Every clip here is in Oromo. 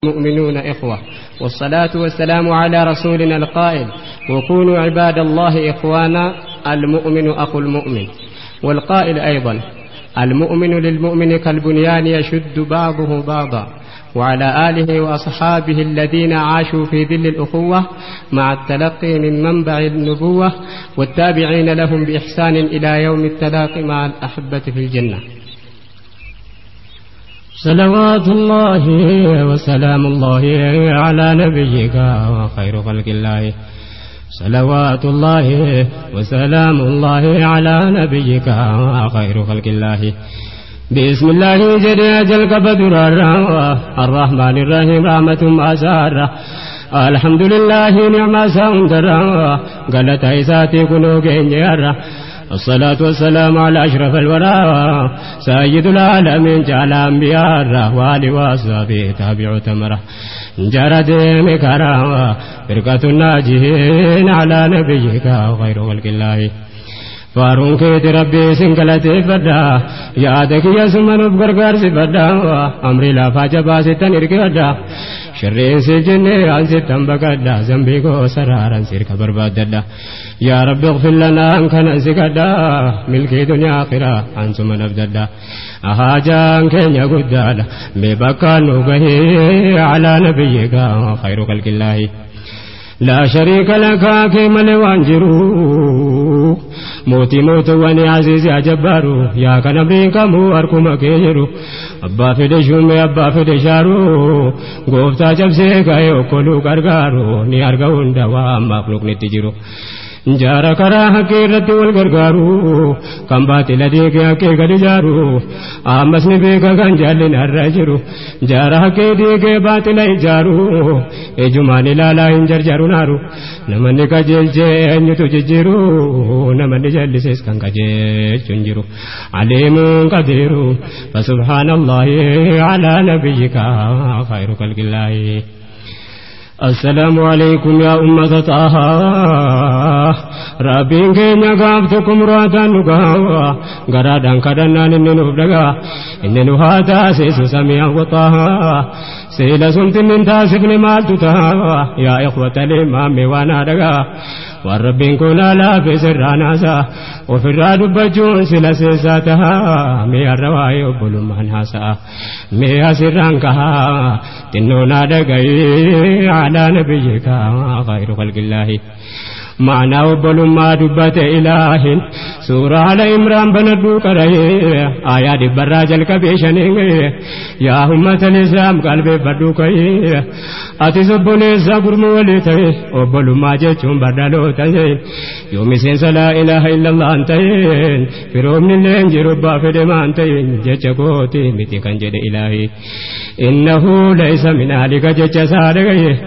المؤمنون إخوة، والصلاة والسلام على رسولنا القائل: وكونوا عباد الله إخوانا، المؤمن أخو المؤمن. والقائل أيضا: المؤمن للمؤمن كالبنيان يشد بعضه بعضا. وعلى آله وأصحابه الذين عاشوا في ظل الأخوة مع التلقي من منبع النبوة، والتابعين لهم بإحسان إلى يوم التلاقي مع الأحبة في الجنة. صلوات الله وسلام الله على نبيك وخير خلق الله. صلوات الله وسلام الله على نبيك وخير خلق الله. بسم الله جل أجل كبدر الرحمن الرحيم رحمة مسارة. الحمد لله نعم ساندرا قالت عيساتي كنوكين جارة. الصلاة والسلام على أشرف الورى سيد العالمين جعل أنبياء الرحوال وصحبه تابع تمره جرد مكرا فرقة الناجين على نبيك وخير خلق الله. فارون كيت ربي سنكلتي فدا يادك يا سمن بغرغر سفدا أمري لا فاجبا ستن إركدا شرين سجن عن ستن بكدا زنبيكو سرارا سيرك برباددا. يا رب اغفر لنا أنك نسكدا ملكي دنيا آخرة عن سمن أبددا. أهاجان كن يقدادا مبكا نوغهي على نبيك خير خلق الله. لا شريك لك كمل وانجرو موتي موت واني عزيز يا جبارو يا كنبريك مو أركم كيجرو أبا في دشوم أبا في دشارو غوفتا جبسي كايو كلو غرغارو ني أرغون دوا مخلوق نتجرو جارا كرا حقيرت والغرغارو كم باطل ديك يكي غدجارو آمس نبيك غنجال نرجرو جارا حقي ديك باطل إجارو إجمان لالا إنجرجارو نارو نمن كجل جين تججرو نمن جلسيس كان كجل جنجرو عليم قديرو فسبحان الله على نبيك خير خلق الله. السلام عليكم يا أمة طه ربين كينيا قابتكم راتا نقاوا غرادان كدنا ننو بدغا إننو هاتا سيسو سميا وطه سيلا سنتن انتاسفني مالتتا يا إخوة الإمام وانا دغا والربين كنا لا في سراناسا وفي الراد بجون سلا سيساتها مي الرواي وبلو منهاسا مي سرانكها تنونا دغاي على نبيك خير خلق الله. معنى وبلو ما دبت إله سورة على إمران بندو كره آيات براج الكبيشن يا أمة الإسلام قلبي بدو كيه أتي سبني سبر مولته وبلو ما جتشم بدلو تين يوم سنس لا إله إلا الله أنتين فيروم نلنجر بافد ما أنتين جتشكوتي متي كنجد إلهي إنه ليس من عليك جتش سارغيه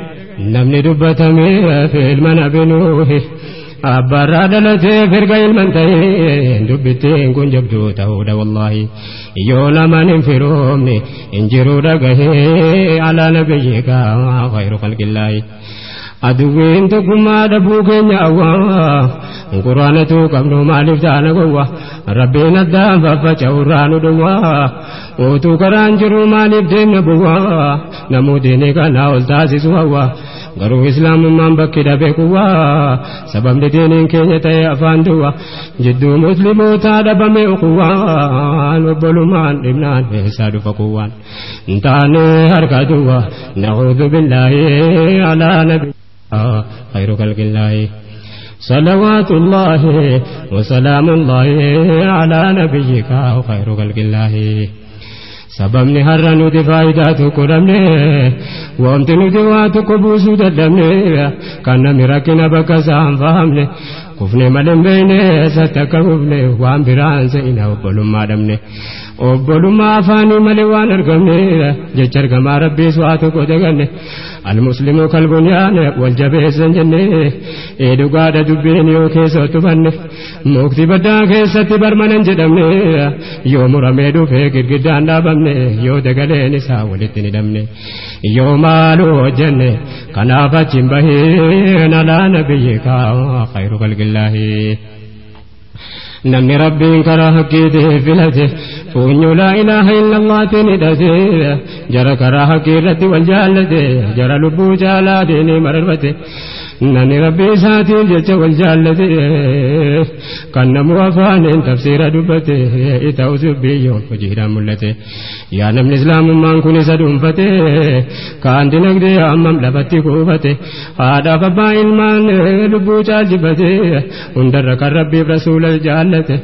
نمني دبتمي في المنابنوه أبرا دلتي فرقا المنتهي دبتين كن جبدو تهود والله يولا من انفرومني انجروا رقه على نبيك خير خلق الله. أدوين تكما دبوكين يأوا قرآنتو قبنو مالفتان قوة ربنا الدام ففجوران دوا وتو كرانجرو مالفتين نبوا نمو دينيك ناول تاسس ووا غرو إسلام من بكدا بكوا سبب دينين كينيا تي أفان دوا جدو مسلمو تادب ميقوان وبلومان لبنان إحساد فقوان انتاني هركا دوا نعوذ بالله على نبي خير خلق الله. صلوات الله وسلام الله على نبيك وخير خلق الله. سببني هرنو دي فايداتو كرمني وامتنو دي واتو بوسو ددمني كان مراكنا بكسام فهمني كفني ملم بيني ستكفني وام بران سينا وبلوما دمني وبلوما فاني ملوان ارقمني جچر كما ربي سواتو كدغني المسلم كالبنيان والجبه سنجني إيدو قادة دبين يو كيسو تبني موكتي بدا كيستي برمانن جدمني يوم رميدو فكر قدان دابمني يو دقلي نسا ولتني دمني يو مالو جني كنافة جنبهين على نبيك خير خلق الله. namni rabbiin karaa hakkiitii filate fuunyu laa ilaaha illallaatiin hidhate jara karaa hakkii irratti wal jaallate jara lubbuu jaalaatiin mararfate namni rabbii isaatiin jecha wal jaallate kan namu afaaniin tafsiira dubbate ta'us biyyoon hojiidhaan mul'ate yaa namni islaamummaan kun isa dhuunfate kaan dinagdee hammam lafatti kuufate haadhaaf abbaa ilmaan lubbuu caalchifate hundarra kan rabbiif rasuula jaallate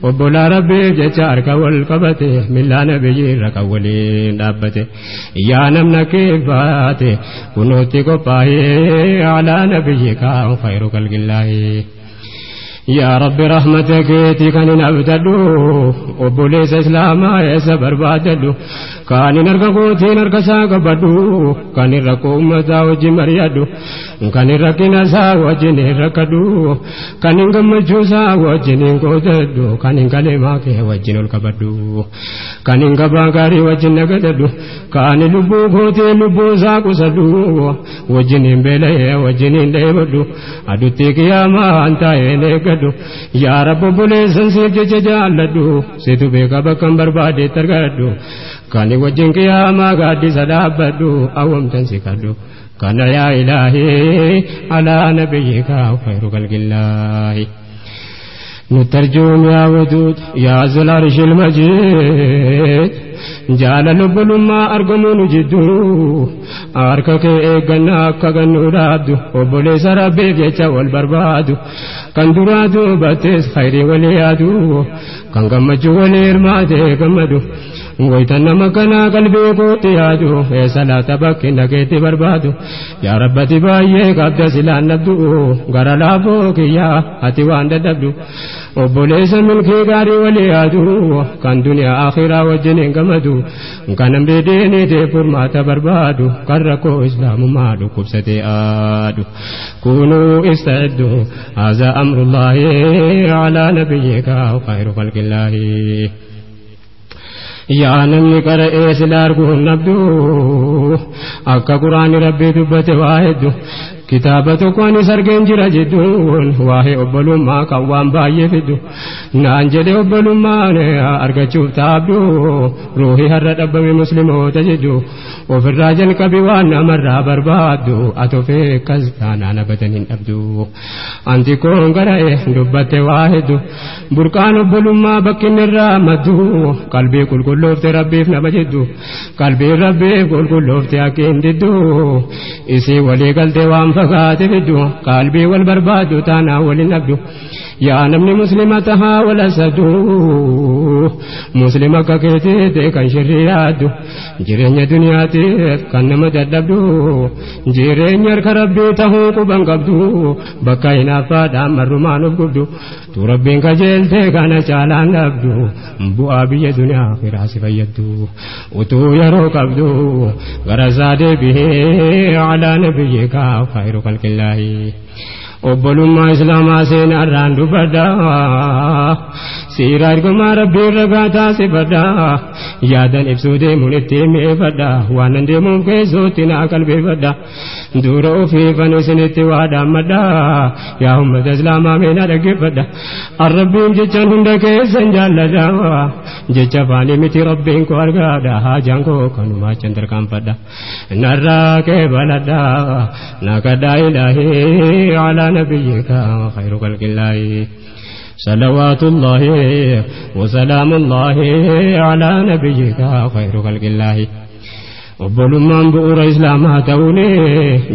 obbolaa rabbiif jecha harka wal qabate millaa nabiyyiirra kan waliin dhaabbate yaa namna keeffaate kunootti qophaa'ee alaa nabiyyika khayru khalqillaahi يا رب رحمتك كان نبتدو وبوليس إسلاما يسا برباددو كان نرقوتي نرقسا قبدو كان نرقو أمتا وجي مريدو كان نرقنا سا وجي نرقدو كان نقمجوسا وجي نقوددو كان نقلماك وجي نلقبدو كان نقباقاري وجي نقددو كان لبو قوتي لبو ساقو سدو وجي نبلي وجي نلبدو أدوتيك يا ما أنت ينقدو يا رب بوليسن سيف جالدو سيتو بيكا بكم بربادي ترغدو كان وجهك يا ما غادي سدابدو اوم تنسكدو كان يا الهي على نبيك خير خلق الله نترجم يا ودود يا ذو العرش المجيد جال لبلما أرقمون جدو أركك إيقنا كغنو رابدو وبوليس ربي جيشا والبربادو كان درادو باتيس خيري وليادو كان غمجو وليرمادي غمدو ويتنا مكنا قلبي قوتي يادو يا صلاة بكي نكيتي بربادو يا ربتي بايه قبض سلان نبدو غرى لابوك يا هاتي واند دبدو وبوليس ملكي غاري وليادو كان دنيا آخرة وجنين غمدو كان بديني دي فرمات بربادو كان ركو إسلام مالو كبستي آدو كونوا استعدوا هذا أمر الله على نبيك وخير خلق الله يا نمني قرأي سلاركون نبدو أكا قرآن ربي دبت واحد كتابة كواني سرقين جرى جدون واهي أبلو ما قوام باي فدو نانجد أبلو ما أرقى شوف تابدو روحي هرد أبوي مسلمو تجدو وفي الراجل كبيوان مرة بربادو أتو في كزتان أنا بدنين أبدو أنتي كون قرأي دبت واحد بركان أبلو ما بكين الرامدو قلبي كل لوفت ربي في نبجدو قلبي ربي كل لوفت أكين ددو إسي ولي قلتي وام فقات بدو قلبي والبرباد تانا ولنبدو يا نمني مسلمتها ولا سدو مسلمك كيتي كان شريادو جيرين دنياتي كان مجدبدو جيرين يرك ربي تهو قبن قبدو بكاينا فادا مرمان قبدو تو ربين كجلتي كان چالان نبدو بو أبي دنيا خراس فيدو وتو يرو قبدو غرزادي به على نبيك خير خلق الله أبلوما إسلام سين أران دبدا سيرار كما ربي رغاتا سبدا يادن إفسودي منتي مفدا وانندي ممكزوتنا قلبي فدا دورو في فنسنتي وادا مدا يا أمة إسلام من أرقي فدا الربي جيشان هندك سنجالدا جيشا فاني متي ربي كوارغادا هاجانكو كنما چندر كام فدا نراك بلدا نكدا إلهي على نبيك خير خلق الله صلوات الله وسلام الله على نبيك خير خلق الله وبلومان بؤر إسلام هاتوني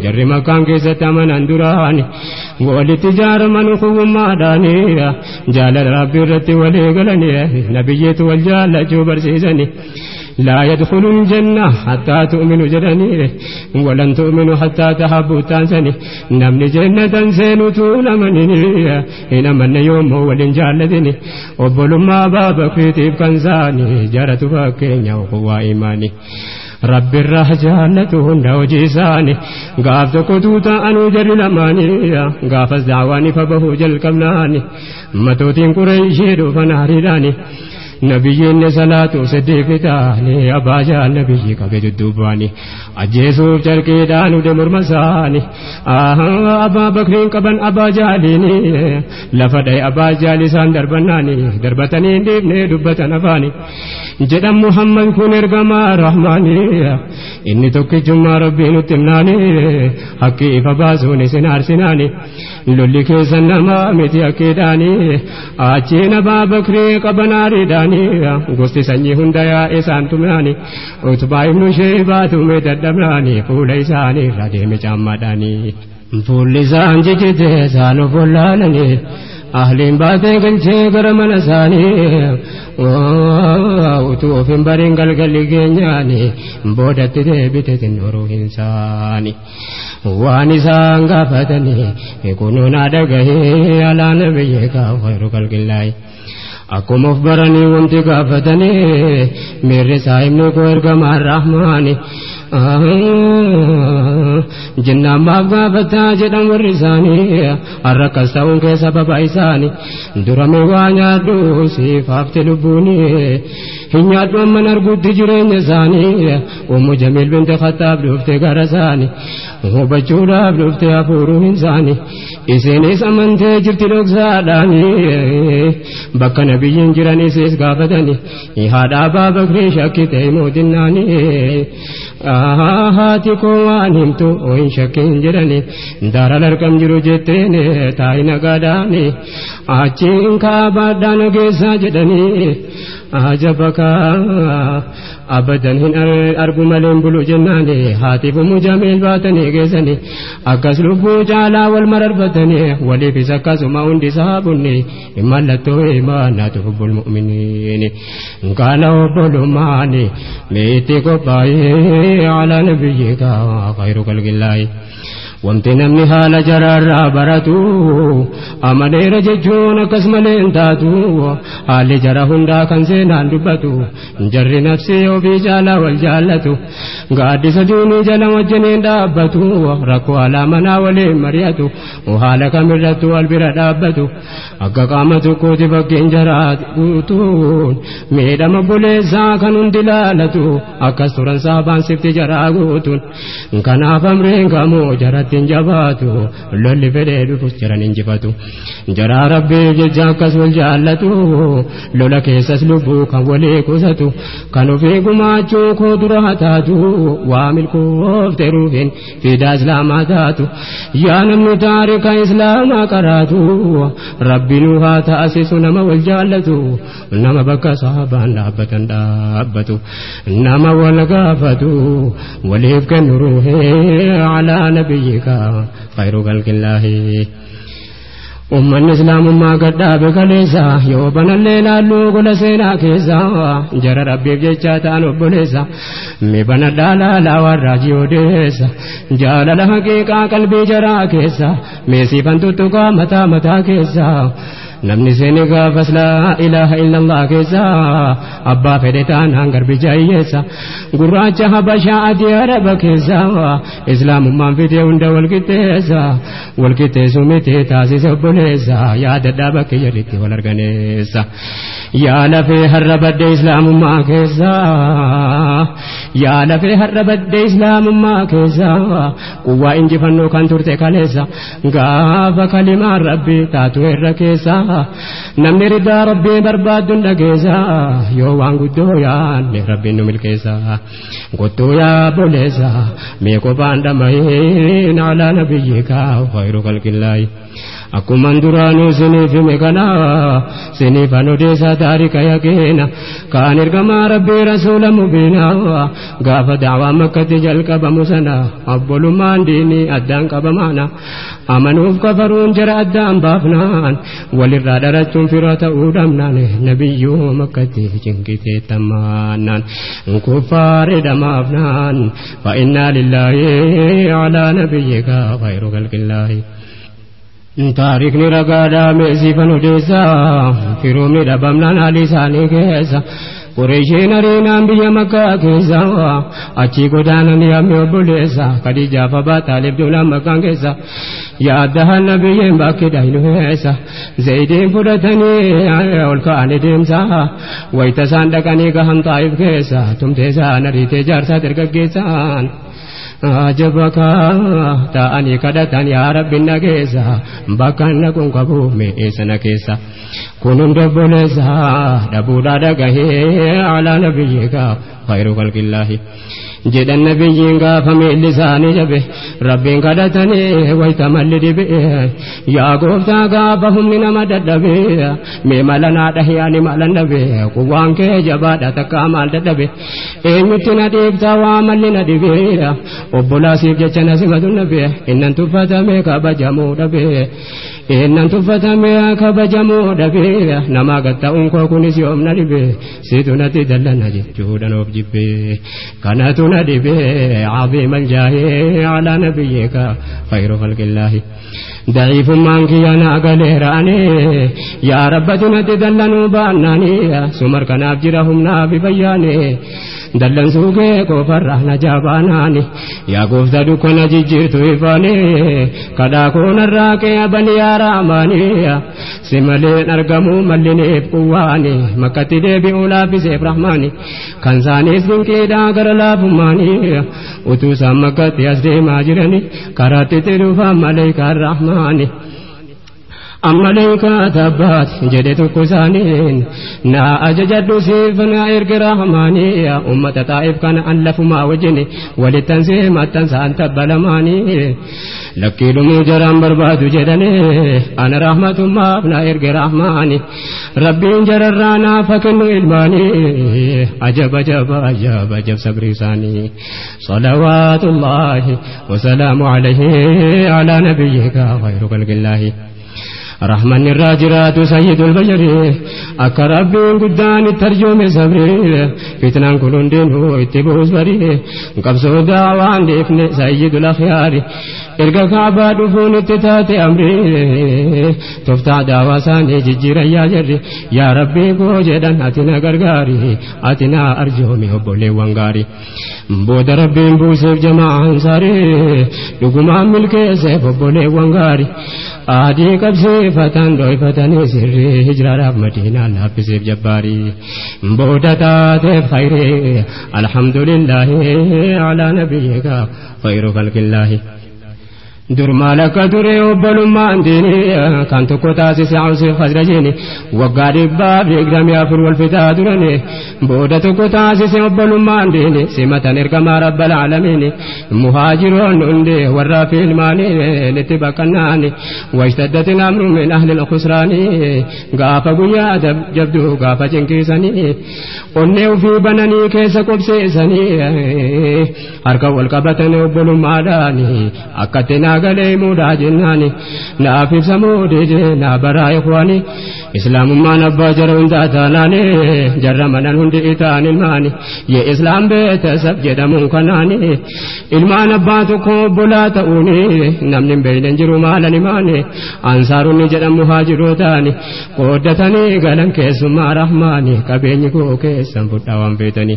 جر مكان كيسة من أندراني والتجار من خوم ماداني جال ربي رتي ولي قلني نبيت والجال جوبر سيزني لا يدخل الجنة حتى تؤمنوا جراني ولن تؤمنوا حتى تحبوا تانسني نمني جنة سينوتون مني هنا من يوم ولنجالدني وبلو ما بابك في تيب كنزاني جارت فاكين وقوى إيماني رب الرحجانة وجيساني غافت قدوتا أنو جر لماني غافت دعواني فبهو جل كمناني متوتين قريشي فنهريراني nabiyyin salatu siddiqitaani abaja nabiyyi kabedu dubani ajesu jarkidanu de murmasani aba bakrin qaban abajalini lafadai abajali san darbanani darbatani dibne dubbatan afani jedam muhammad kun ergama rahmani inni tokkichumma rabbinu timnani haqqi fabasuni sinar sinani lolli keessan nama miti akidani achina babakri qabanari dani gosti sanyi hunda ya isan tumani utba ibnu shaybatu me dadamrani fuula isani rademe chammadani fuullisan jijite sanu fullalani ahlin baate galche garamana sani utu ofin barin galgali genyani bodatti debite tinoru insani wani sanga fatani kununa dagahe ala nabiyika khairu khalqillah akum afbarani wanti gafatani mere saimne ko ergama rahmani jinna magabata jedam warisani araka saun ke sababa isani durame wanya do sifafte lubuni hinya do manar guddi jirenya sani ummu jamil bint khattab dufte garasani ubachura dufte apuru insani isene samante jirti loksadani bakka nabiyyin jirani ses gafatani ihada babakri shakite modinani haati ko waan himtu oin shakkin jedhani daral argam jiru jettene taayina gaadhaani achiin kaabaadhaan geessa jedhani ajabaka abadan hin argu maleen bulu jennaani haatiif mujamil baatanii geessani akkas lubbuu caalaa wal mararfatani waliifis akkasuma hundi saabunni mallattoo imaanaatu hubbul mu'miniini kaana obbolummaani meetti qophaa'ee ala nabiyyika khayru khalqillaahi wanti namni haala jararraa baratu amaneera jechuun akkas malee hin taatu haalli jara hundaa kan seenaan dubbatu jarri nafsii ofii caalaa wal jaallatu gaaddisa diinii jala wajjiniin dhaabbatu rakkoo alaa manaa waliin mari'atu haala kamirrattu wal bira dhaabbatu akka qaama tokkooti fakkiin jaraa guutuun miidhama buleessaa kan hundi laalatu akkas turan saabaan sifti jaraa guutuun kanaaf amreen gamoo jaratti jabaatu lolli fedhe dhufus jiran injifatu jara rabbi jecha akkas wal jaallatu lola keessas lubbuu kan walii qusatu kan ofii gumaachuu koo dura taatu waa milkoofte ruuhin fidaa islaamaa taatu yaa namni taarika islaamaa qaraatu rabbi nu haa taasisu nama wal jaallatu nama bakka sahabaan dhaabbatan dhaabbatu nama wal gaafatu waliif kennu ruuhee alaa nabiyyika khayru khalqillaahi ummanni islaamummaa gadhaabe kaleessa yoo banallee laalluu gola seenaa keessa jara rabbiif jecha ta'an obboleessa mee banadhaa laalaa warraa jiyoodeessa jaalala haqiiqaa qalbii jaraa keessa mee siifan tuttuqaa mataa mataa keessa namni seeni gaafas laa ilaaha illallah keessa abbaa fedhe taanaan garbicha hiyyeessa gurraacha habashaa adii araba keessa islaamummaan fidee hunda walqixxeessu miti taasise obboleessa yaadadhaa bakki jedhitti wal arganeessa yaa lafee har'a badde islaamummaa keessa yaa lafee har'a badde islaamummaa keessa quwwaa injifannoo kan turte kaleessa gaafa kalimaan rabbi taatu irra keessa namni ridaa rabbii barbaadduun dhageessa yoo waan guddoo yaanne rabbiin nu milkeessa gottoo yaa boleessa mee qophaan dhama'een alaa nabiyyika khayru khalqillaahi akkuman duraanuu siniif hime kana siniif anodeessa taarika yaqiina kaan ergamaa rabbii rasuula mubiina gaafa da'waa makkatti jalqabamu sana obbolummaan diinii addaan qabamaana amanuuf kafaruun jara addaan baafnaan walirraa dharachuun fira ta'uu dhabnaan nabiyyuu makkatti cinqitee tammaannaan kuffaare dhamaafnaan fa'innaa lillaahi alaa nabiyyika khayru khalqillaahi taarikni ragaadhaa meesiifan odeessa firoomni dhabamnaan haalli isaanii keessa قريشين أرينا بيا مكة كيسا أتي قدانا نيامي وبوليسا خديجة فبا طالب دولا مكان كيسا يا أدها النبي باكي داينو هيسا زيدين فرتني والكان ديمسا ويتسان دكاني كهم طائف كيسا تمتسا نريتي جارسا تركا كيسان عجبك تاني كدتان يا رب النجيسا بكان نكون كبومي إسنا كيسا كنون دبوليسا دبودا دقه على نبيك خير خلق الله جد النبي فمي لساني جبه ربين كدتني ويتملد به يا قفتا قابهم من مدد به ميمالنا دهياني مالنا به قوانك جبادة تكامل دبه إنتنا ديبتا واملنا دبه وبلا سيب جتنا سمدنا به إنن تفتمي كبجمو دبه إنن تفتمي كبجمو دبه نما قد أنكو كنس يومنا دبه سيدنا تدلنا جهودا وبجبه كانتنا دبه عظيم الجاه على نبيك خير خلق الله ضعيف مانك يا ناقليراني يا رب تدلنوا باناني سمر كناب جرهم نابي بياني دلن سوقي كفر نجاباناني يا قفتا دكنا جيجيرتو إفاني كدا كون الراكي بني يا راماني سمالين أرقمو مليني بقواني مكتي دي بيولا بسيب رحماني كنساني سنكي داقر لابماني وتوسا مكتي أسدي ماجراني كراتي تروفا مليك الرحماني أمليك تبات جدت كسانين نا أججد سيفنا إرق رحماني أمة طائف كان ألف ما وجني ولتنسي ما تنسى أنت بلماني لكيل مجرم برباد جدني أنا رحمة ما أبنى إرق رحماني ربي جررانا فكن إلماني أجب أجب أجب أجب سبريساني صلوات الله وسلام عليه على نبيك خير خلق الله رحمن الراجرات سيد البشر أكرب قدان الترجم صبري فتنان كلون دينه اتبوز بري قبصو دعوان ديفن سيد الأخيار إرقا كعبا دفون اتتات أمري تفتع دعوة ساني ججير يا جري يا ربي قوجدا أتنا غرغاري أتنا أرجومي هبولي وانغاري بود ربي بوسف جماع انصاري لقم عمل كيسف هبولي وانغاري آدي قبسي فتن دوي فتن سري هجرة رب مدينة لابسيف جباري بودتا تف خيري الحمد لله على نبيك خير خلق الله درما لك دري وبلما ديني كانت كوتاسي سعوسي خزرجيني وقاري باب يقدم يافر والفتاة درني بودة كوتاسي وبلما ديني سمة نرقما رب العالمين مهاجرون عندي والرافي الماني لتبقناني واشتدت الأمر من أهل الخسران قاف قياد جبدو قاف جنكيساني ونيو في بناني كيس كبسيساني أركا والقبتني وبلما داني أكتنا غلي مودا جناني نافي سمودي جنا برا إخواني إسلام ما نبا جرون ذاتاناني جرمنا هندي إتاني الماني يا إسلام بيت سبجد منكناني إلما نبا تكوب لا تؤوني نمن بين جرو مالا نماني أنصارني جرم مهاجروتاني قودتني غلن كيسما رحماني كبيني كو كيسم فتاوان بيتني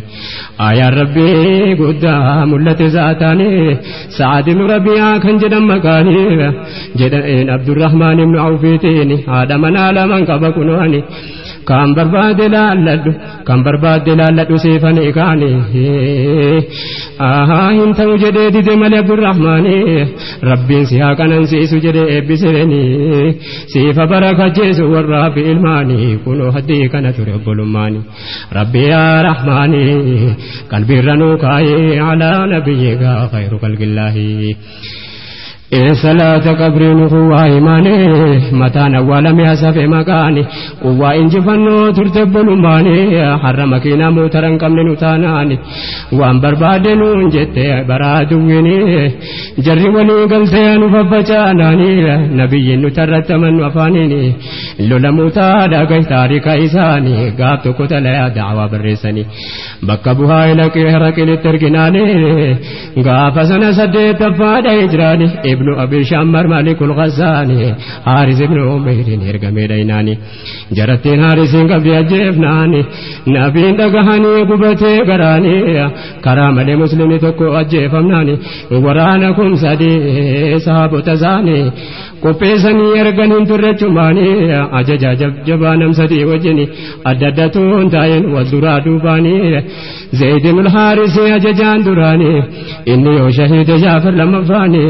آيا ربي قدا ملت ذاتاني سعد ربيا كنجدم مكاني جدن عبد الرحمن بن عوفيتيني هذا من على كبكنواني كم برباد لالد سيفني كاني انت وجدت دمل عبد الرحمن ربي سيها كان سيس جدي بسرني سيف بركة جيس والرافي الماني كنو هدي كانت رب الماني ربي يا رحماني قلبي رنوكاي على نبيك خير خلق الله صلاة قبرين هو إيماني متانا ولم يسف مكاني وإن جفنو ترتب لماني حرمك نمو ترنكم لنتاناني وأن بربادنون جت برادويني جري ولي قلتين فبجاناني نبي نترت من وفانيني لولا متادا كي تاريك إساني قابت كتلا دعوة برساني بكبها إلك هرك للتركناني قاب سنة سدي تفاد إجراني ابن أبي شمر مالك الغزاني حارس ابن عمير إرقمي ديناني جرتين حارسين قبل أجيبناني نبين دقهاني قبتي قراني كرام لمسلم تكو أجيفمناني ورانكم سدي صحاب تزاني قبيسني أرقنين ترجماني أججا جبانم سدي وجني أددتون تاين والدرادو باني زيد بن الحارس أججان دراني إني وشهيد جعفر لما فاني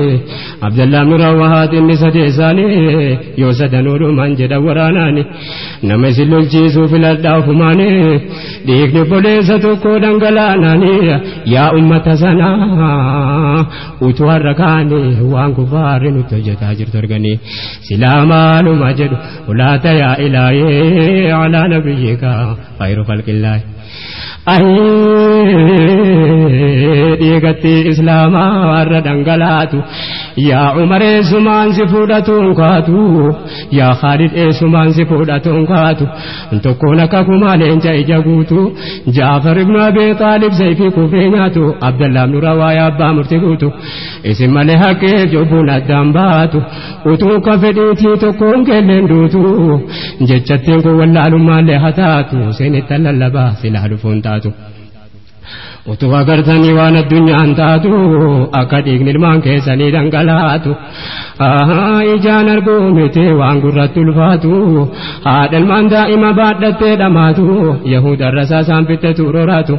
عبد الله بن رواحات إني سديساني يوسد نور من جد وراناني نمسل الجيسو في الأرداف ماني ديكني بوليسة كودن غلاناني يا أمة سنا وتواركاني وانكو فارن تجتاجر ترغني سلامان مجد ولا تيا إلهي على نبيك خير خلق الله ديغتي إسلاما وردنغلاتو يا عمر سمان سفودتون كاتو يا خالد سمان سفودتون كاتو انتكونا كاكما لنجا إجاقوتو جعفر ابن أبي طالب سيفي كوفيناتو عبد الله بن روايا أبا مرتقوتو اسم مليحك جبون الدنباتو وتو كفديتي تكون كلندوتو جتشتين كو واللالو ماليحتاتو سيني تلالبا سلاحلو فونتاتو utuu agartanii waan addunyaan taatu akka dhiigni ilmaan keessanii dhangalaatu ijaan arguu miti waan gurratti ulfaatu haadha ilmaan daa'ima baadhattee dhamaatu yahuda rasaasaan fittetu roraatu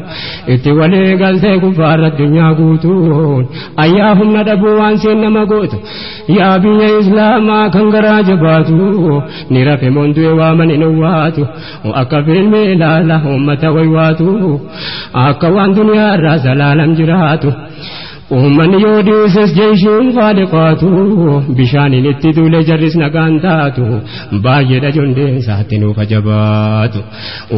itti walii galtee kuffaarra addunyaa guutuun ayyaa humna dhabuu waan seen nama gootu yaa biyya islaamaa kan garaa jabaatu ni rafe mondu'e waaman hin uwwaatu akka filmi ilaala ummata waywaatu akka waan duniyaa irraa zalaalam jiraatu ummanni yoo dhiises jeeshiin faaliqaatu bishaaniin itti duule jarris nagaan taatu baay'eedha jondeensaatti nuuf ajabaatu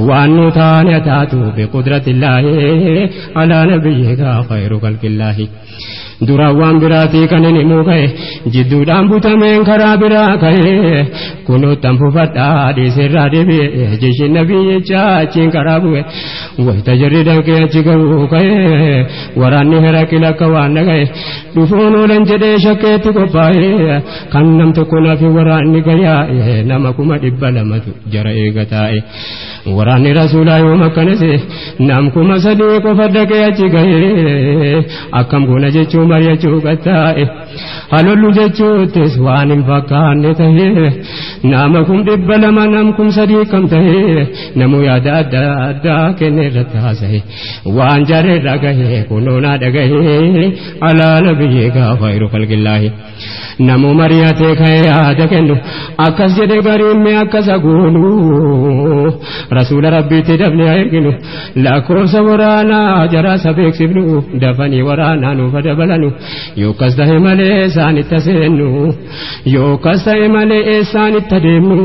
waan nu taane taatu biqudratillaahi alaa nabiyyika khayru khalqillaahi duraan waan biraatii kan inni muuka'e jidduudhaan butameen karaa biraa ka'e kunuuttan fufadhaa dhiisirraa deebi'e jeeshiin nabiyyichaa achiin karaa bu'e wayita jarri danqee achi ga'uu ka'e waraanni Herakil akka waan dhaga'e dhufuun oolan jedhee shakkeetti qophaa'e kan nam tokko nafi waraanni gayyaa'e nama 200 jara eega taa'e waraanni rasuulaa yoom akkanase nam 300 qofa dhaqee achi ga'e akkam goona jechuun mari'achuu qattaa'e halollu jechuuttis waan hin fakkaanne ta'e nama 200 nam 300 kam ta'e namuu yaada adda addaa kenne irratti haasa'e waan jarri dhagahe kunuunaa dhagahe alaa nabiyyika khayru khalqillaahi namuu mari'atee ka'ee yaada kennu akkas jedhe gariimme akkasa goonu rasuula rabbiitti dabne erginu lakkoofsa waraanaa jaraasa beeksifnu dafanii waraanaa nuuf dabalanu yookas ta'e malee isaanitti seennu yookas ta'e malee isaanitti deemnu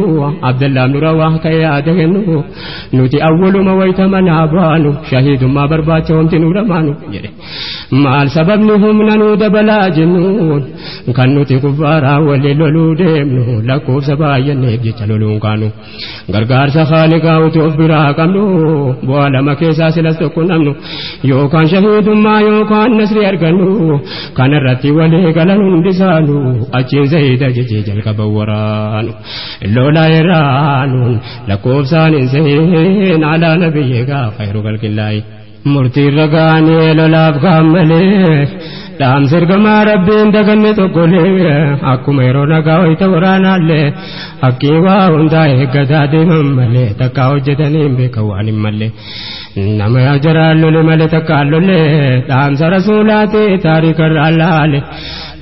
Abdallah ibn Rawaha ka'ee yaada kennu nuti awwaluma wayita manaa baanu shahiidummaa barbaacha homti nu dhamaanu jedhe maal sababni humna nu dabalaa jennuun kan nuti kuffaaraa waliin loluu deemnu lakkoofsa baay'anneef jecha loluun kaanu gargaarsa Haaliqaa utuu of biraa qabnu bu'aa lama keessaa silas tokko namnu yookaan shahiidummaa yookaan nasri argannu kanarratti walii galan hundisaanu achiin zayida jechee jalqaban waraanu lolaa irraanuun lakkoofsaan hin seen alaa nabiyyika khayru khalqillaahi murtii ragaanii lolaaf gaammalee dhaamsa ergamaa rabbiin daganne tokkolee akkuma yeroo nagaa wayita waraanaallee akkii waa hundaa eeggataa deeman malee takka hojjetanii hin beekan waan hin malle nama jaraan lole malee takka lolle dhaamsa rasuulaati taarikarraa laale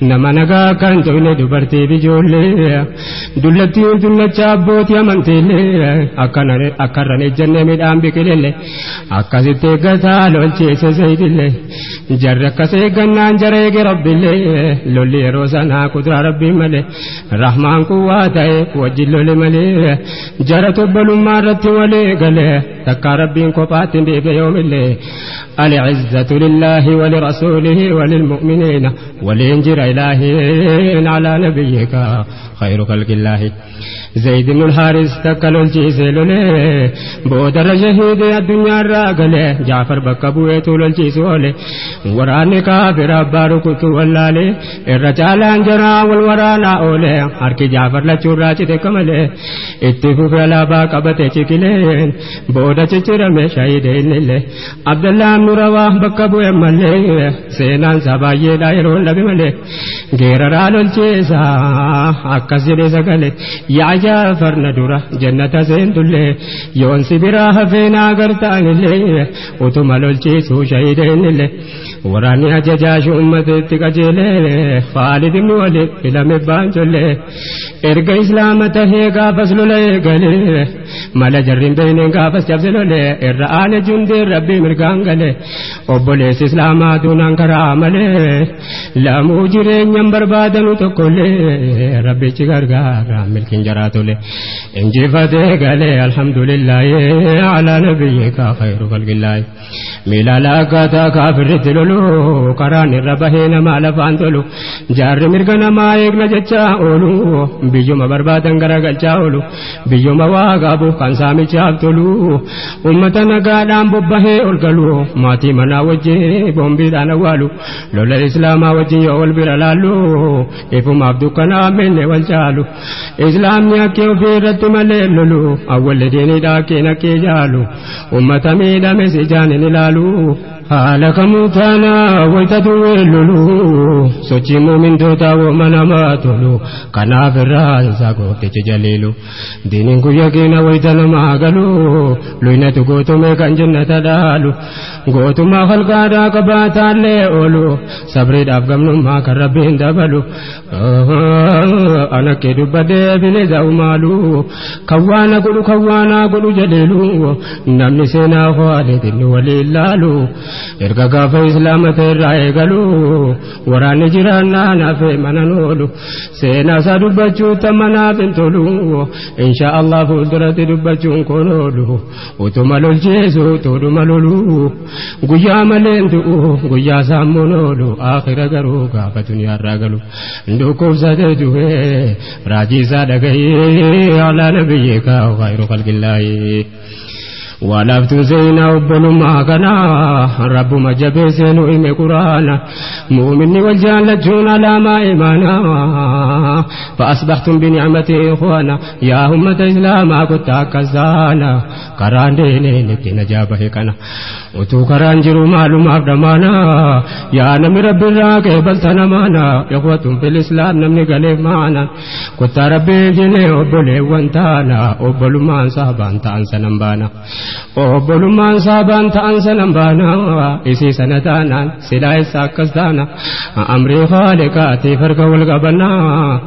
nama nagaa kan to'ine dubartii bijoollee dullattiin dullacha abbootii amantiilee akkarran ejjenne midhaan biqilille akkasitti eeggataa lolcheesse Zaydillee jarri akkas eeggannaan jara eege rabbillee lolli yeroo sanaa kuduraa rabbiin malee rahmaan kuwaa ta'e wajjin lole malee jara tobbalummaa irratti walee galee takka rabbiin kophaatti hin deebi'e yoomillee العزة لله ولرسوله وللمؤمنين ولينجر إلهي على نبيك خير خلق الله زيد بن الحارث تكلل جيسلولي بودر شهيد الدنيا الراقلي جعفر بكبوه تولل جيسولي وراني كافر أبارو كتو واللالي الرجال انجرا والورانا أولي حركي جعفر لچوراچي تكملي اتفو فلا باقبتي چكلين بودا چچرمي شهيدين اللي عبد الله بن رواه بكبوه ملي سينان سبايي دايرون لبي ملي غير رالول جيسا أكسر سقلي يا جعفر ندورة جنة سيندولي يون سبراها فينا قرطان اللي وتملول جيسو شهيدين اللي وراني أججاش أمتي تكجلي خالد بن وليد إلى مبان جلي إرقى إسلامته قافس لولي قلي مالا جرين بينين قافس جبس لولي إرآن جندي ربي مرقان قلي وبوليس إسلاما دونان كراملي لا موجرين ينبر بادنو تقولي ربي چغرغا ملكين جراتولي انجي فتح قلي الحمد لله على نبيك خير خلق الله ميلا لاقاتا كافر تلولو قران الربهين ما لفانتولو جار مرغنا ما يقنا جچا اولو بيجو مبربادن غرغل چاولو بيجو مواغابو كان سامي چافتولو امتنا غادام ببه اولغلو ماتي منا وجه بومبي دانوالو لولا الاسلام وجه اول برلالو افم عبدو كنا من والجالو اسلام يكيو في رت مللو اول دين داكي نكي جالو امتا ميدا مسجان نلالو حالك موتانا ويتدويلو سوچي مومن دوتا ومناماتولو كنا فران ساقو تجليلو دينين كو يكينا ويتنما غلو لوينة غوتو ميكان جنة دالو غوتو ما خلقادا كباتا لأولو صبري دافقمنو ما كربين دبلو أنا كدو بدي بنزاو مالو كوانا قلو جليلو نمني سينا خالد ولي لالو erga gaafa islaamata irraa eegalu waraanni jiraannaa nafe mananoolu seenaa isaa dubbachuu tamanaaf hin tolu insha Allah fuulduratti dubbachuun konoolu utuma lolcheesu tuuduma lolu guyyaa maleen du'u guyyaa saammonoolu aakhira garuu gaafa duniyaarraa galu ndukubsate du'e raajii isaa dhagahee alaa nabiyyika khayru khalqillaahi ولفتو زينا وبنما كنا رب ما جبسنو إمي قرانا مؤمني والجالتون على ما إيمانا فأصبحتم بنعمتي إخوانا يا أمة إسلام كنت كزانا كران ديني نكي نجابه كنا وتو كران جرو مالو مابدمانا يا نمي رب الراك بلتنا مانا إخوة في الإسلام نمني قليب معنا كنت ربي جني أبولي وانتانا أبولو ما انصابان تانسا نمبانا obbolummaan saabaan ta'an sanan baana isii sana taanaan silaa isa akkas taana amrii haaliqaatiif harka wal qabannaa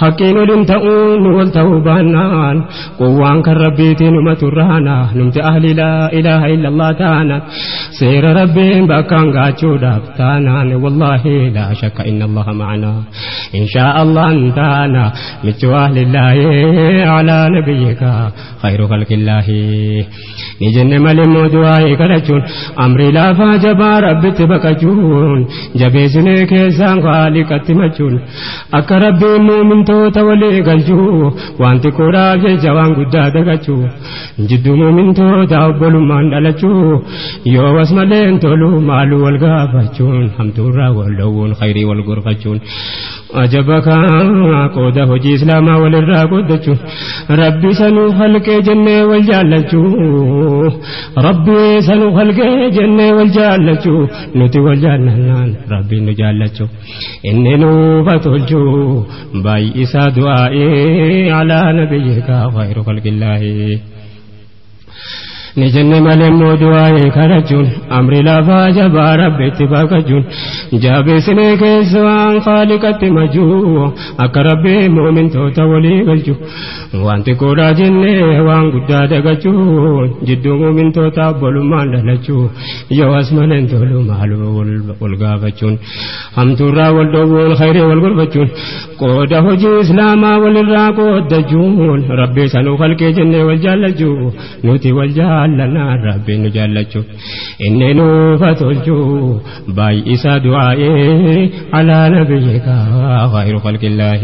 haqqiin waliin ta'uun nu wal ta'uu baannaan quwwaan kan rabbiitiin umaturraana numti ahli laa ilaaha illallah taanaan seera rabbiin bakkaan gaachuudhaaf taanaan wallaahi laa shakka inna allaha ma'anaa inshaa allah taana michu ahlillaahi alaa nabiyyika khayru khalqillaahi نجن ملم دعائي كرچون امري لا فاجبا رب تبكچون جبيسني كيسان خالقت مچون اقرب مؤمن تو تولي گلچو وانت کوڑا جوان گدا دگچو جد مؤمن تو تابل ماندلچو يو واسملين تولو مالو والغافچون هم تورا ولون خيري والغرفچون أجبك قوده جي إسلاما وللرا قدچو ربي سنو خلق جنة والجالچو ربي سنو خلق جنة والجالچو نتي والجالنان ربي نجالچو إني نوفتلچو باي إسا دعائي على نبيك خير خلق الله نجن ملم دعائي كرجون أمري لا فاجبا ربي اتباكجون جابسني كيسوان خالقت مجو أكربي مؤمن توتا ولي قلجو وانت كورا جنة وان قداد قجون جدو مؤمن توتا بلومان للجو يو اسمالين تولو مالو والغافجون هم تورا والدو والخير والغربجون قودا هجو إسلاما والرا قودا جون ربي سنو خلق جنة والجالجو نوتي والجال لنا ربي نجالچو إني نوفتلچو باي إسا دعائي على نبيك خير خلق الله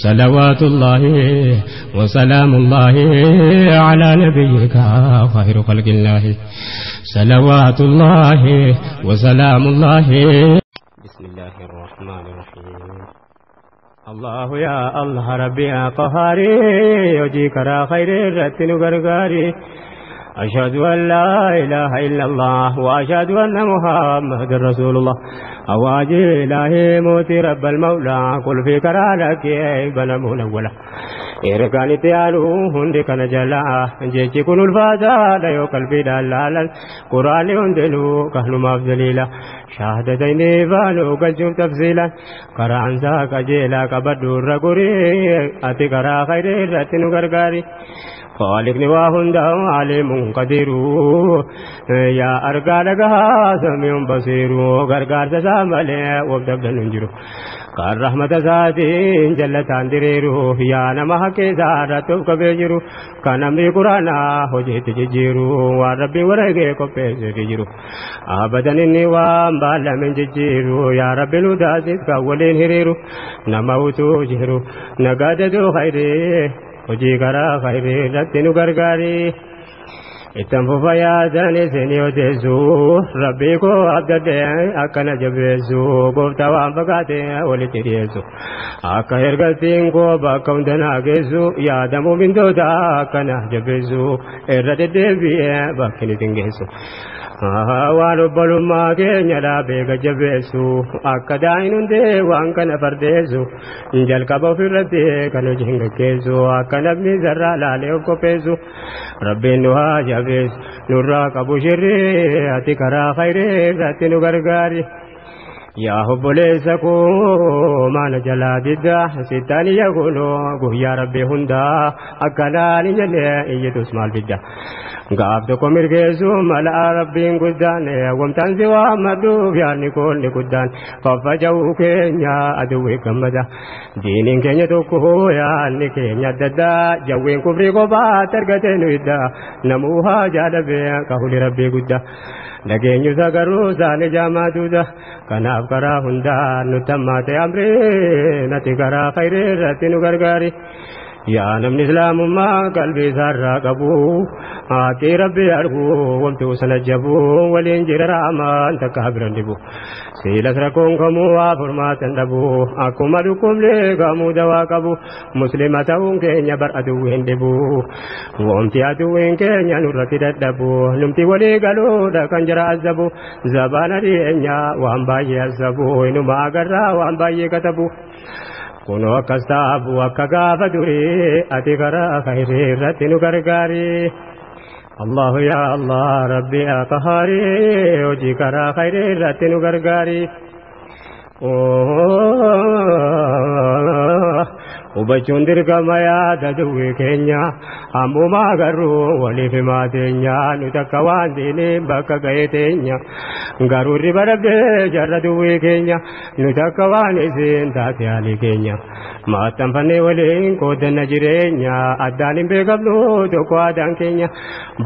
صلوات الله وسلام الله على نبيك خير خلق الله صلوات الله وسلام الله. بسم الله الرحمن الرحيم. الله يا الله ربي يا قهاري يجيك را خير رتن غرغاري أشهد أن لا إله إلا الله وأشهد أن محمد رسول الله أواجه إلهي موتي رب المولى قل في كرالك بلا منولا إركاني تيالو هندي كان جلا جيشي كن الفادا ليو قلبي دلالا قرآن هندلو كهل مفضليلا شهادتين فالو قلجم تفصيلا قرآن ساك جيلا كبدو الرقوري أتي قرا خير رتن غرغاري خالقني وهند عليم قدير يا أرقالها سميع بصير غرغار تسامل وابدبل ننجر قال رحمة ذاتي جلت عن دريرو يا نمح كيزارة كبيرو كان أمري قرانا هجيت جيرو وربي ورقي كبير جيرو أبدا إني وامبالا من جيرو يا ربي لدازيت كاولين هريرو نموتو جيرو نقاددو خيري وجي كرا خيري رتنو غرغاري اتنفو فياداني سينيو تيسو ربي كو عبدد اكنا جبيسو قفتا وانفقاتي ولي تريسو اكا هرغتين كو باكم دناغيسو يادمو من دودا اكنا جبيسو ارد دبي باكني تنگيسو وربما كينيا لابيك جبيسو أكداين دي وانكنا فرديسو جل كبو في ردي كانو جنگ كيسو أكنا ابن زرع لاليو كوبيسو ربي نوها جبيس نورا كبو شري أتكرا خيري ذاتي نغرغاري يا حب ليسكو ما نجلا ددا ستاني يقولو يا ربي هندا أكنا نجلي إيتوس مال بدا غابتكم مركزو ملا ربين قدان ومتان سوا مدوب يعني كون قدان ففجوا كينيا أدوي كمدا دينين كينيا توكو يعني كينيا ددا جوين كفري قبا ترغتين ودا نموها جادبه كهول ربي قدا لكن يساقروا ساني جاماتودا كناف كرا هندا نتمات أمري نتكرا خير رتنو غرغاري يا نمن إسلام ما قلبي سارا قبو آتي ربي أرغو ومتو سنجبو ولينجر رامان تكابر ندبو سيلس ركون كمو وفرما تندبو أكو مدوكم لغامو دوا قبو مسلمة كينيا بر أدوين دبو ومتي أدوين كينيا نرتي ددبو نمتي ولي قلو دا كنجر أزبو زبانا دينيا وانباي أزبو إنما أقرى وانباي كتبو كونو كستابو أكغافة دوري أتكرا خيري رتنو غرغاري الله يا الله ربي يا قهاري وجيكرا خيري رتنو غرغاري وبچون درغما يا ددوي كينيا امو ما غرو ولي في ما تينيا نتكوان ديني بكا غيتينيا غرو ربرب جردوي كينيا نتكوان سين تاتي علي كينيا ما تنفني ولين كودن جيرينيا اداني بيغبلو توكو ادان كينيا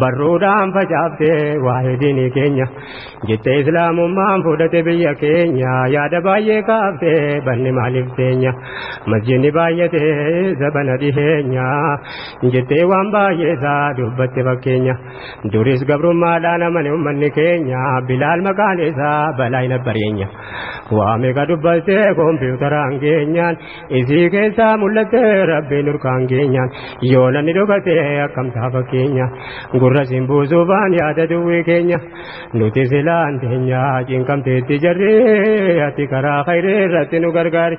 برودام فجابتي واحديني كينيا جت اسلام ما فودت بيا كينيا يا دباي كافته بني مالك تينيا مسجد بايته زبنا دينيا جت وامبا يسا دبت بكينيا دوريس غبرو مالانا من كينيا بلال مكانيسا بلاين برينيا وامي كدبت كمبيوتر انكينيا إذا كيسا ملت ربي نور كانكينيا يولا ندوكتي أكم تافكينيا غرة سيمبوزو بان ياددوي كينيا نوتي سيلان تينيا جنكم تيجري أتكرا خيري رتنو غرغاري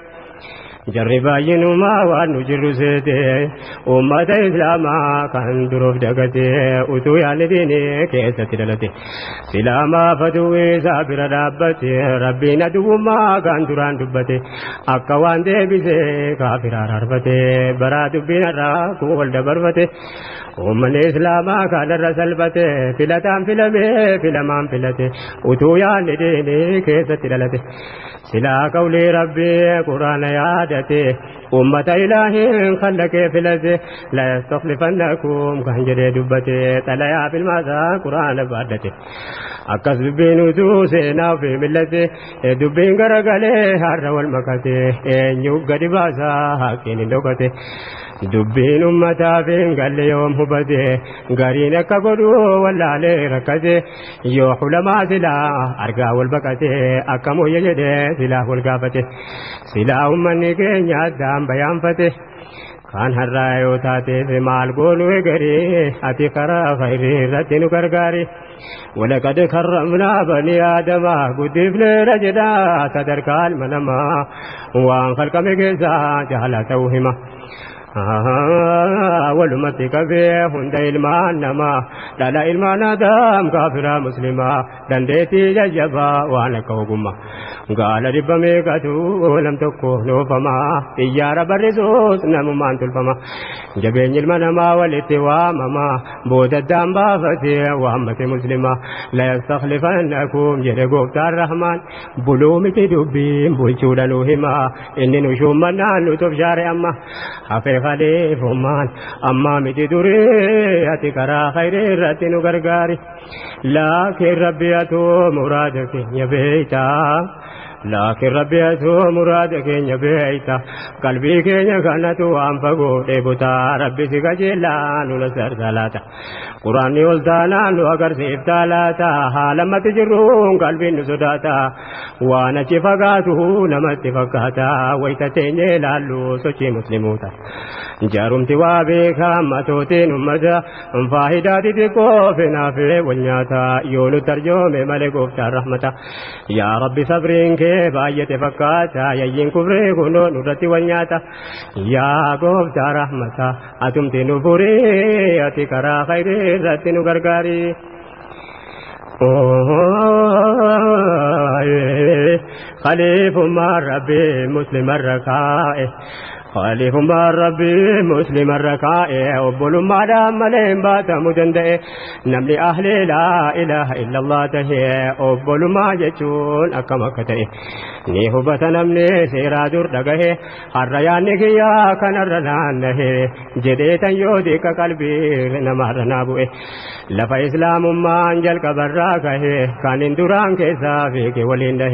جربا ينما ونجر سيتي أمة إسلاما كان دروف دقتي أتو يالديني كيسة تلتي سلاما فتوي سابر رابتي ربي ندو ما كان دران دبتي أكوان دي بيسي كافر عرفتي برا دبين راكو والدبرفتي أمة إسلاما كان رسلفتي فلتان فلمي فلمان فلتي أتو يالديني كيسة تلتي سلا قولي ربي قرآن يادتي أمة إله خلك فلته لا يستخلفنكم كان جدي دبته تلايا في الماذا قرآن بعدته أكس دبين وزوسنا في ملته دبين غرغله هر والمكته نيوك دباسا حقين لغته دبين أمتا فين قال يوم هبته غارين كبرو ولا عليه ركته يوح لما سلا أرقا والبكته أكمو يجده سلا والقافته سلا أمني كينيا دام بيان فتح كان هرايو تاتي في مال قولوا غري أتي قرا خيري رتنو كرغاري ولقد كرمنا بني آدم قدفنا رجدا تدرك المنما وان خلق مجزا جهل توهما ولمتك به هند إلمان نما لا إلمان دام كافر مسلما دندتي ججبا وانا كوغما قال رب ميقاتو ولم تكونوا فما تيار برسوس نممان تلفما جبين المنما والاتوامما بود الدام بافتي وامة مسلمة لا يستخلفنكم جرقوب الرحمن بلومتي دبين بلشودا نوهما إني نشوم منان لتفجار أما حفي خليف مان أما متي درياتي كرا خير رتنو غرغاري لكن ربي أتو مرادك يبيتا لكن ربي أتو مرادك يبيتا قلبي كي كانت وانفقو ديبتا ربي سيكجلا نلسر ثلاثة قرآني والتالا نوغر سيفتالاتا حالما تجرون قلبي نسداتا وانا چفقاته نمت فقاتا ويتتيني لالو سوچي مسلموتا جارم توابي خامتوتين أمتا فاهداتي تكوفنا في ونياتا يولو ترجوم ملكوف رحمتا يا ربي صبرين باية فكاتا يين كفري كنو نرتي ونياتا يا قوف رحمتا أتمتي نفوري أتكرا خيري رتي نغرغاري خليف ما ربي مسلم الركائي خالف ما ربي مسلم الركائي وبل ما دام ملين بات مجندئ نملي أهلي لا إله إلا الله تهي وبل ما جتون أكما كتئ نيه بتنمني سيرا جر دقه الريان كيا كان الرنانه جديتا يوديك قلبي نمارنا بوئ لفا إسلام ما انجل كبراكه كان اندران كيسا فيك ولينده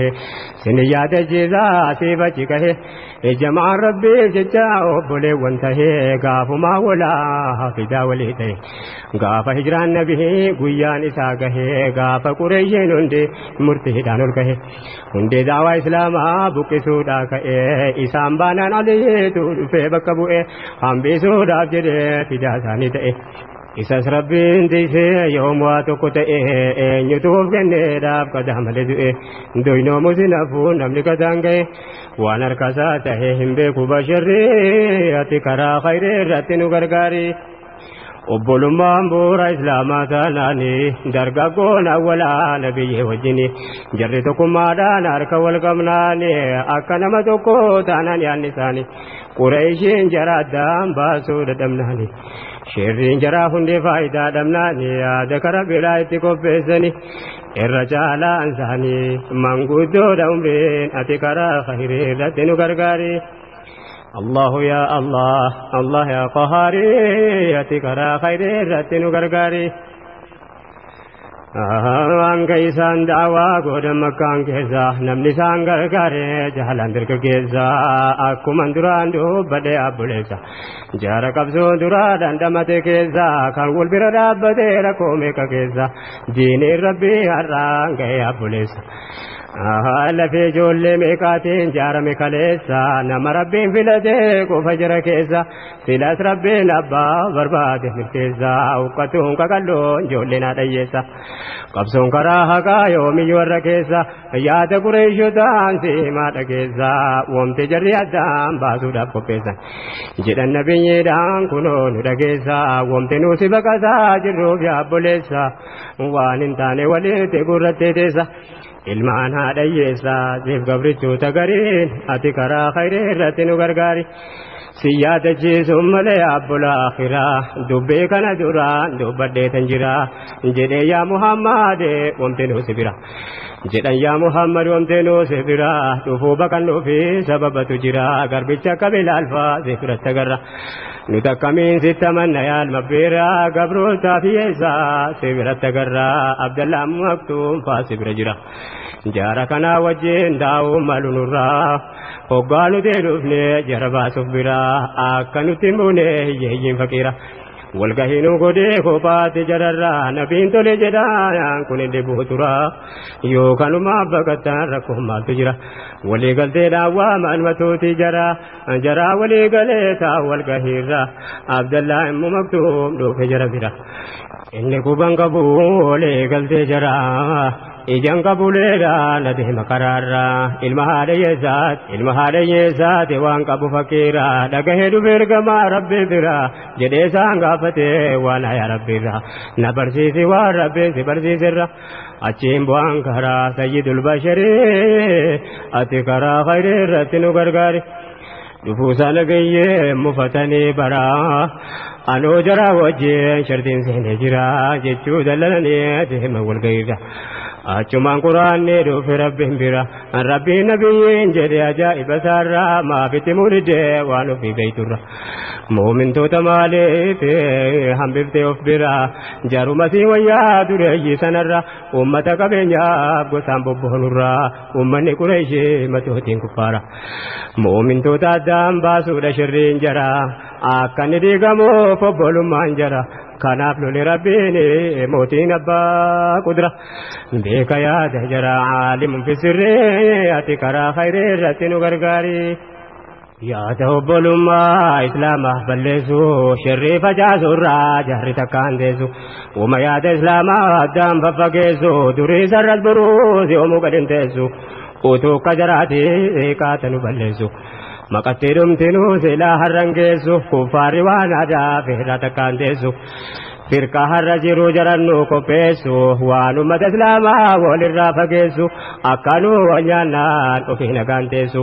سنيات الجزا سيبتكه جمع ربي جاء بولي وانته غاف ما ولا حفظا وليته غاف هجران نبيه غيان إساقه غاف قريشين هندي مرتهدان الكه هندي دعوة إسلام بك سودا كأي إسام بانان عليه في بكبوئ هم بسودا جده فداساني تأي إساس ربين ديسي يوم واتوكو تأي نيوتوف كنيداب قدام لدوئي دوينو مسنفون نملك دانگي وانا ركاسا تهيهم بيكو بشري اتكرا خير رتنو غرغاري obbolummaan bu'uura islaamaa taanaani dargaggoon awwalaa nabiyyi wajjini jarri tokkummaadhaan harka wal qabnaani akka nama tokko taanaan yaanni isaanii qureeshiin jara addaan baasuu dadhabnaani shirriin jaraa hundi faayidaa dhabnaani yaada kara biraa itti qopheessani irra caalaan isaanii manguddoodha umriin ati karaa khayrii irratti nu gargaari. الله يا الله الله يا قهاري يتكرا خير رتن غرغاري an kaisan dawa godam makan keza namni san gargare jalan dirka keza aku manduran do bade abulesa jara kabso dura dandamate keza kan wul birada bade rakome ka keza dini rabbi arang gaya abulesa ala fi jolle mekatin jara mekalesa nama rabbin filade ko fajra keza filas rabbin abba barbade keza uqatun kakallo jolle na dayesa qabson kara haga yomi yorra keza yaada quraisho dan sima dageza wonte jariyadam basu dab ko pesa jidan nabiyyi dan kuno nu dageza wonte nu sibakasa jirro ya bolesa wanin tane wale te gurate desa ilmaan haadhayyeessa siif gabrichuu tagariin ati karaa khayrii irratti nu gargaari siyaadachiisuun malee abbola akhiraa dubbee kana duraan dubbadheetan jira jedhee yaa muhammaade wamte nu sibira jedhan yaa Muhammad wamteenuu sefiraa dhufuu baqannuu fi sababatu jira garbicha qabila alfaa sefiratta garra nuti akkamiin sitta manna yaal mabbeeraa gabrootaa fi eessaa sefiratta garra Abdallah Maktuum faa sefira jira jaara kanaa wajjin daa'uu malu nurraa hoggaa nuti dhufne jara baasuuf biraa akka nuti mune hiyyeeyyiin faqiira walgahinu godee kophaatti jararraa nabiin tole jedhaan kun inni buutura yookanuma baqattaan rakkoo maaltu jira waliigalteedhaan waamaan matuuti jaraa waliigaleetaa walgahiirra Abdallah immoo Maktuum dhufe jara bira inni kuban qabu waliigaltee jaraa ijan qabuleedha na deema karaarra ilma haadha yeessaati waan qabu fakiira dhagahee dhufe ergamaa rabbi bira jedhee isaan gaafate waan yaa rabbiirra na barsiisi waan rabbiin si barsiisirra achiin bu'aan karaa sayyidul basharii ati karaa khayrii irratti nu gargaari dhufuusaa nagayyee mufatanii baraa anoo jaraa wajjin shartiin seenee jira jechuu dallananii deema walgahiirra achumaan quraanni dhufe rabbiin bira rabbiin nabiyyiin jedhe ajaa'iba isaarraa maafitti mul'ide waan ofii beeyturra muumintoota maaliif hambiftee of bira jarumasii wayyaa dureeyyii sanarra ummata qabeenyaaf gosaan bobboonurra ummanni Qureeshii matootiin kuffaara muumintoota addaan baasuudha shirriin jara akka inni diigamuuf obbolummaan jara kanaaf loli rabbiin mootiin abbaa qudra beeka yaada jara caalimun fi sirrii ati karaa khayrii irratti nu gargaari yaada obbolummaa islaamaa balleessu shirrii facaasurraa jarri takkaan deessu uma yaada islaamaa addaan faffageessu durii sarras buruus yoomuu gadhin teessu utuu akka jaraati kaata nu balleessu maqatti dhumtinuu silaa harrangeessu kuffaarri waan aadaa feerraa takkaan teessu firqa harra jiru jarannu qopheessu waan ummata islaamaa walirraa fageessu akkanuu wanyaannaan ofii nagaan teessu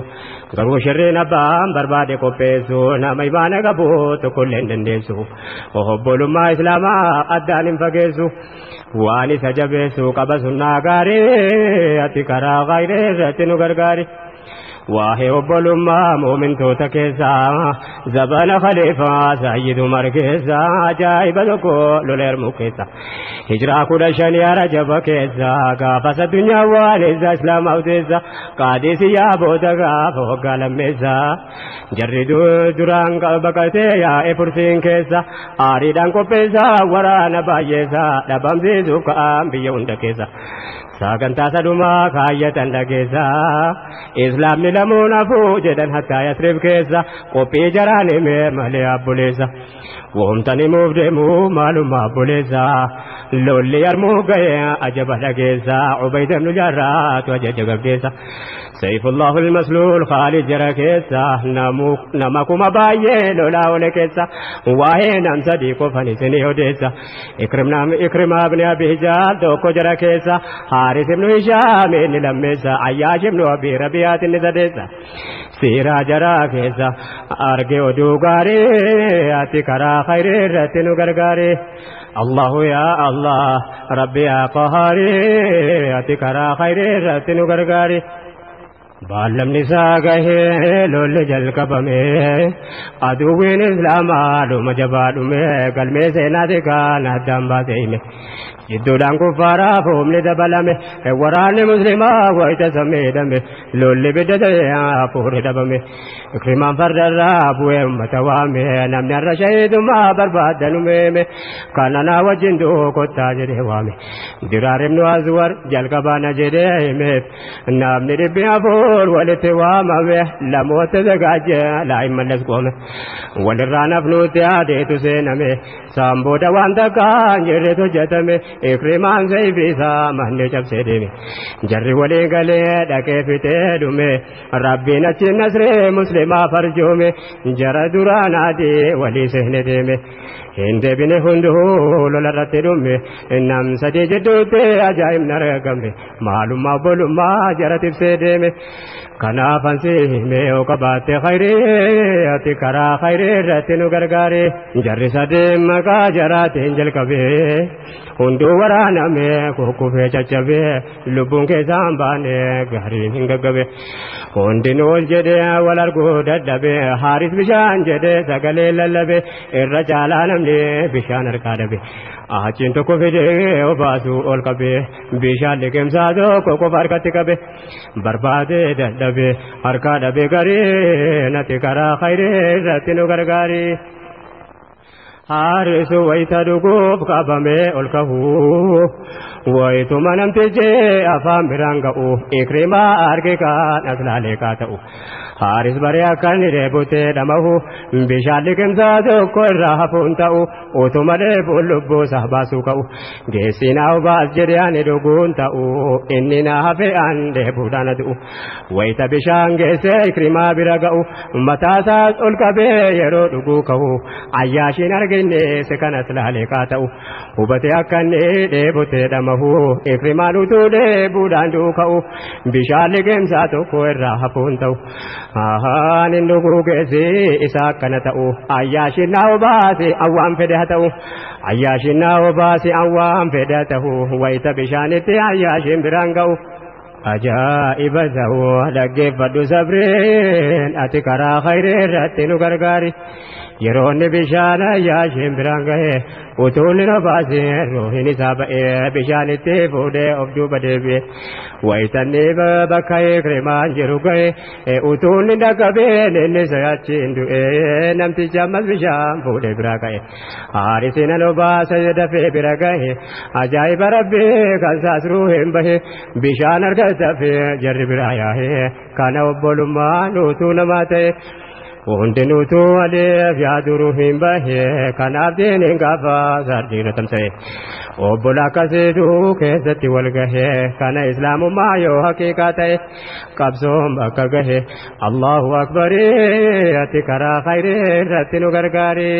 garuu shirriin abbaan barbaade qopheessu nama imaana qabu tokkollee hin dandeessu obbolummaa islaamaa addaan hin fageessu waan isa jabeessu qaba sunnaa gaarii ati karaa khayrii irratti nu gargaari واهي وبلما مؤمن توتا كيسا زبان خليفة سيد عمر كيسا عجائب لكو لولير مكيسا هجرا كودا شنيا رجب كيسا قافس الدنيا والإزا إسلام أوديسا قاديسي يا بودا قافو قلميسا جردو دران قلبكتي يا إفرسين كيسا آريدان كوبيسا ورانا بايسا دبام زيزو كام بيون دكيسا sagantaa sadumaa kaayyatan dhageessa islaamni lamuun hafuu jedhan hattaa yasrib keessa qophii jaraan himee malee abbuleessa woomtani muuf deemu maalummaa abbuleessa lolli yarmuu ga'ee ajaba dhageessa ubayda ibnu jarraatu ajaja gaggeessa sayfullahu almasluul khaalid jara keessa nama kuma baay'ee lolaa ole keessa waa'ee nam sadii qofan isinii odeessa ikrimaa ibni abi hijaal tokko jara keessa حارث بن هشام إني لمسا عياش بن أبي ربيعة إني سديسا سيرا جرا كيسا أرقي ودوغاري أتي كرا خير رتنو غرغاري الله يا الله ربي يا قهاري أتي كرا خير رتنو غرغاري بالم نساقه لول جل كبمه أدوين إسلام آلوم جبالومه قلمي سيناتكا نهدام باتيمه جدودان كفارا فومني دبلمه وراني مسلما ويتسمي دمه لولي بدديا فوري دبمه اكرمان فرد الرابوه متوامه نمني الرشيد ما بربادنمه كاننا وجندو كتا جده وامه درار ابن أزور جلقبانا جده نمني ربي أفور ولتوامه لموت زقاجه لا إما نسقومه ولرانا فنوتي عديتو سينمه سامبو دوان دكان جريتو جتمه إكرمان سيفيسا مهني جب سيدمي جري ولي غلي دكي فتدمي ربي نتي نصر مسلمة فرجومي جرى درانا دي ولي سهندمي هند بني هندو لولرت دمي نام سدي جدوتي أجايم نرقمي معلوم ما بولو ما جرى تفسدمي kanaafan si himee yoo qabaatte khayrii ati karaa khayrii irratti nu gargaari jarri sadeen maqaa jaraatiin jalqabee hunduu waraanamee kukkufee caccabee lubbuun keessaan baane gariin hin gaggabe hundinuu ol jedhee wal arguu dadhabee haaris bishaan jedhee sagalee lallabe irra caalaa namni bishaan harkaa dhabe achiin tokko fidee obaasu ol qabee bishaan liqimsaa tokko qofa harkatti qabe barbaadee dadhabee harkaa dhabe garii natti karaa khayrii irratti nu gargaari haarisu wayita dhuguuf qabamee ol kahuu wayituma namtichee afaan biraan ga'u ikrimaa arge kaan aslaalee kaa ta'u haaris baree akkan dheebutee dhamahu bishaan liqimsaa tokko irraa hafuun ta'u utuma dheebuun lubbuu isaa baasuu ka'u geessinaa obaas jedhee ani dhuguun ta'u inni na hafe an dheebuudhaan adu'u wayita bishaan geessee ikrimaa bira ga'u mataasaas ol qabee yeroo dhuguu ka'u ayyaashiin arginne se kan aslaalee kaa ta'u hubatee akkanni dheebutee dhamahu ikrimaan utuu dheebuudhaan du'u ka'u bishaan liqimsaa tokko irraa hafuun ta'u Ahaan dhuguu geessi isaa akkana ta'u ayyaashin na obaasi awwaan fedhe haa ta'u ayyaashin na obaasi awwaan fedhe haa ta'u wayita bishaanitti ayyaashin biraan ga'u ajaa'iba ta'u dhaggeeffadhu sabreen ati karaa khayrii irratti nu gargaari yeroonni bishaan ayyaashin biraan ga'e utuunni na baase ruuhin isaa ba'ee bishaanitti fuudhee of duuba deebi'e wayitanni bakka ikrimaan jiru ga'e utuunni dhaqqabeen inni achiin du'e namtichi ammas bishaan fuudhee bira ga'e haarisi nan obaasa dafee bira ga'e ajaa'iba rabbii kan saas ruuhin bahe bishaan argatafee jarri bira yaa'e kana obbolummaan utuu namaa ta'e hundinuutu aleef yaaduru hin bahe kanaaf diiniin gaafa sardiina tamsa'e obbola akkasiitu keessatti wal gahe kana islaamummaa yoo haqiiqaa ta'e qabsoon bakka gahe allahu akbarii ati karaa khayrii irratti nu gargaari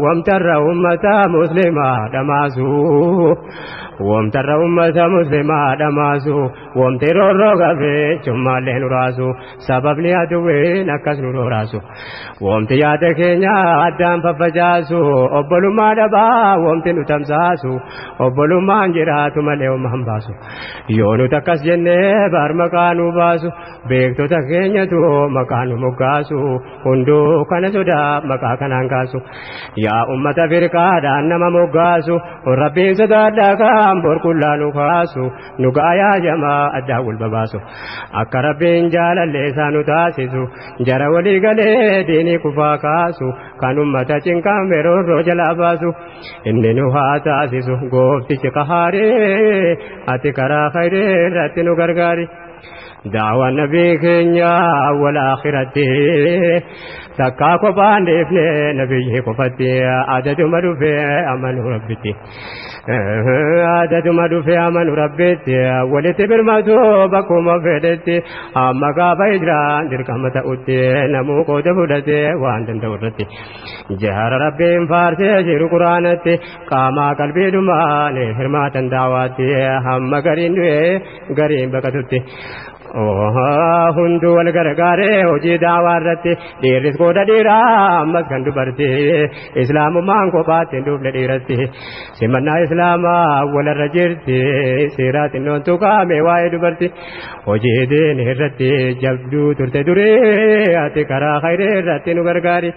wamtarra ummata muslimaa dhamaasuu wamtarra ummata muslimaa dhamaasu wamti roorroo gafee cummaallee nu raasu sababni aduwween akkas nu rooraasu wamti yaada keenya addaan faffacaasu obbolummaa dhabaa wamti nu tamsaasu obbolummaan jiraatu malee ummaan baasu yoo nuti akkas jennee bar maqaa nu baasu beektota keenyatu maqaa nu moggaasu hunduu kana sodaa maqaa kanaan kaasu yaa ummata firqaadhaan nama moggaasu rabbiin sodaadhaa kan borkullaanu kaasu nu gaayaa jamaa addaa wal babaasu akka rabbiin jaalallee isaa nu taasisu jara walii galee diinii kufaa kaasu kan ummata cinqaan beroorroo jalaa baasu inni nu haa taasisu gooftichi qahaaree ati karaa khayrii irratti nu gargaari دعوة النبي كنيا والآخرة تكا كفان دفن نبي كفتي عدد مدفع أمن ربتي عدد مدفع أمن ربتي ولتبر مدوبكم فدتي أما قابا إجران دركمة أتي نمو قد فدتي وانتن دورتي جهر ربي فارسي جير قرانتي قاما قلبي دماني حرماتا دعواتي هم قرين بكتتي hundu wal gargaaree hojii daawaa irratti dhiirris qooda dhiiraa ammas kan dubartii islaamummaan kophaatti hin dhufne dhiiratti simannaa islaamaa walarra jirti seeraa xinnoon tuqaame waa'ee dubartii hojii diinii irratti jabduu turte duree ati karaa khayrii irratti nu gargaari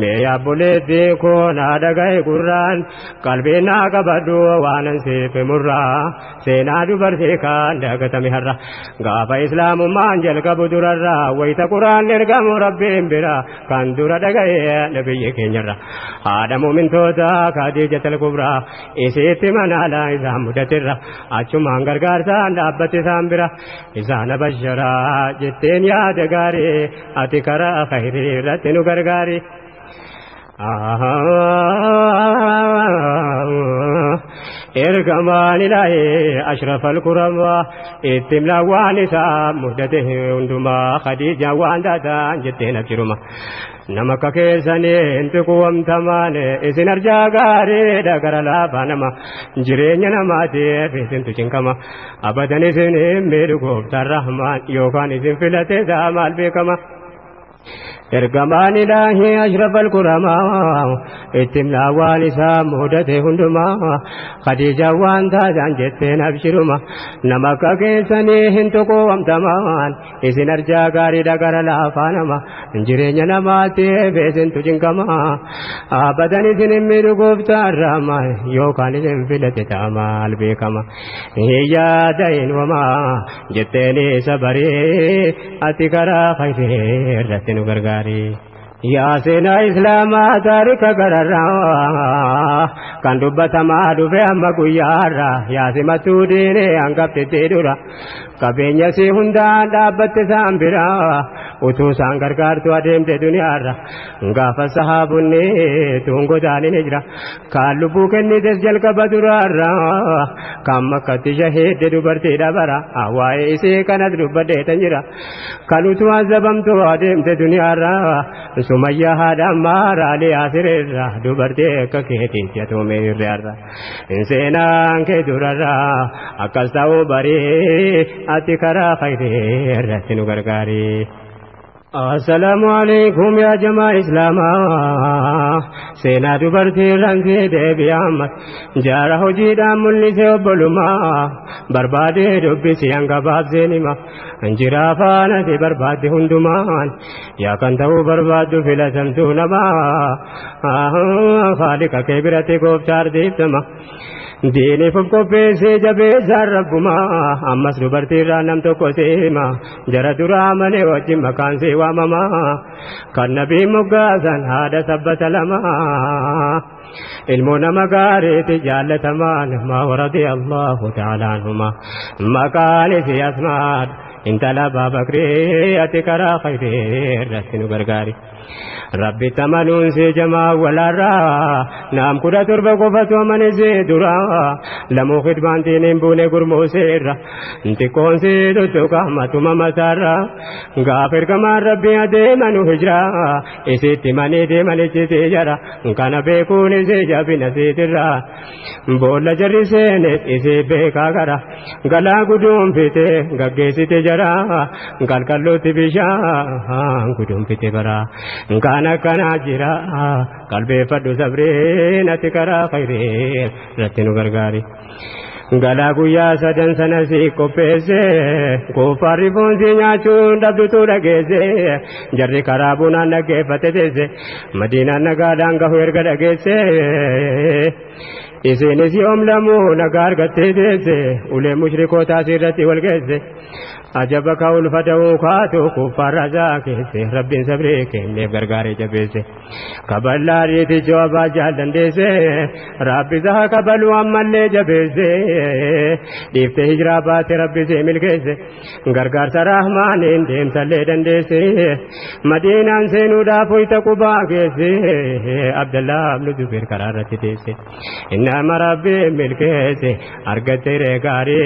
mee yaabboleetti kun haadha ga'e gurraan qalbii naa qabadhu waanan seefe murraa seenaa dubartii kan dagatame har'a gaafa islaamummaan jalqabu durarraa wayita quraan ergamu rabbiin bira kan dura dhaga'e nabiyyi keenyarra haadha mu'mintoota Khadiijatul Kubraa isiitti manaalaa isaan mudatirra achumaan gargaarsaan dhaabbate isaan bira isaan abasharaa jetteen yaada gaarii ati karaa khayrii irratti nu gargaari إرجمان إلهي أشرف الكرماء اتملا وانسا مهدته عندما خديجة واندادا جتنا بشرما نمك كيساني انتقو امتماني اسن ارجا غاري دقر لابانما جرين نماتي في سنتو چنكما ابدا اسن ميرقوب الرحمن يوكان اسن فلتي زامال بكما إرجمان إلهي أشرف الكرماء اتملا وانسا مهدته عندما خديجة واندادا جتنا بشرما نمك كيساني انتقو امتمان اسن ارجا غاري دقر لابانما جرين نماتي بيسن تجنكما أبدا إذن ميرقوب تارما يوكان إذن فلت تعمال بكما هي دين وما جتني سبري أتكرا خير رتن غرغاري يا سينا إسلاما تارك غررا كان دبتما دبه أما قيارا يا سمتو ديني أنقبت تدورا كبينيا سي هندان دابت سامبرا utuu isaan gargaartu adeemte duniyaarra gaafa sahaabonni tungodaani ni jira kaan lubbuu kennites jalqaba duraarra kan makkatti shahiidde dubartii dabara waa'ee isee kanas dubbadheetan jira kan utuu azabamtu adeemte duniyaarra sumayyaa haadha maaraalee asireerra dubartii akka keetiitti atuumee irreerra seenaan kee durarra akkas ta'uu barii ati karaa fayyadee irratti nu gargaari. السلام عليكم يا جماعة إسلاما سينا دبرتي رنسي دي أحمد جاره جيدا ملسي وبلما بربادي دبي سيانغا باب زينما انجرافانا دي بربادي هندمان يا كنتو بربادو فلسمتو نما خالق كبيرتي قوبتار ديبتما ديني فبكو بيسي جبيسا ربما أمس دبرتي رانم تو كوسيما جرى درامني وجي مكان سي وامما كان نبي مقاسا هذا ثبت لما علمنا مقاريت جالة ما ورضي الله تعالى عنهما مكان سي أسماد انت لبا بكري أتكرا خير رسن برغاري ربي تمنون سي جما ولا را نام كدا تربة قفت ومن سي درا لمو خدبان تينين بوني قرمو سيرا انت كون سي دوتو قامتو ممتارا غافر كمان ربي ديمانو هجرا اسي تماني ديماني چي جرا كان بيكون سي جابين سي ترا بولا جري سينت اسي بيكا غرا غلا قدوم فيتي غگي سي تجرا غال كالو تبشا قدوم فيتي برا كان جرا قلبي فدو صبرين اتكرا خيرين رتنو غرغاري غلا گویا سدن سنسی کو پیسے کو فارفون سی ناچون دبدو تو رگیسے جرری خرابونا نگے فتتے سے مدینہ نگا دانگا ہوئر گڑگیسے اسے نسی املمو نگار گتے دیسے اولے مشرکو تاثیرتی والگیسے عجبك الفتو خاتو كفار رزاكي رب صبرك اللي غرغاري جبيسه قبل لا ريت جواب جالن ديسه رب ذا قبل وامل جبيسه ديفت هجرابات رب سي ملكيسه غرغار رحمان اندم سلدن ديسه مدينه سينو دافوي تقباكيسه عبد الله بن زبير قرارت ديسه انما رب ملكيسه ارغت رغاري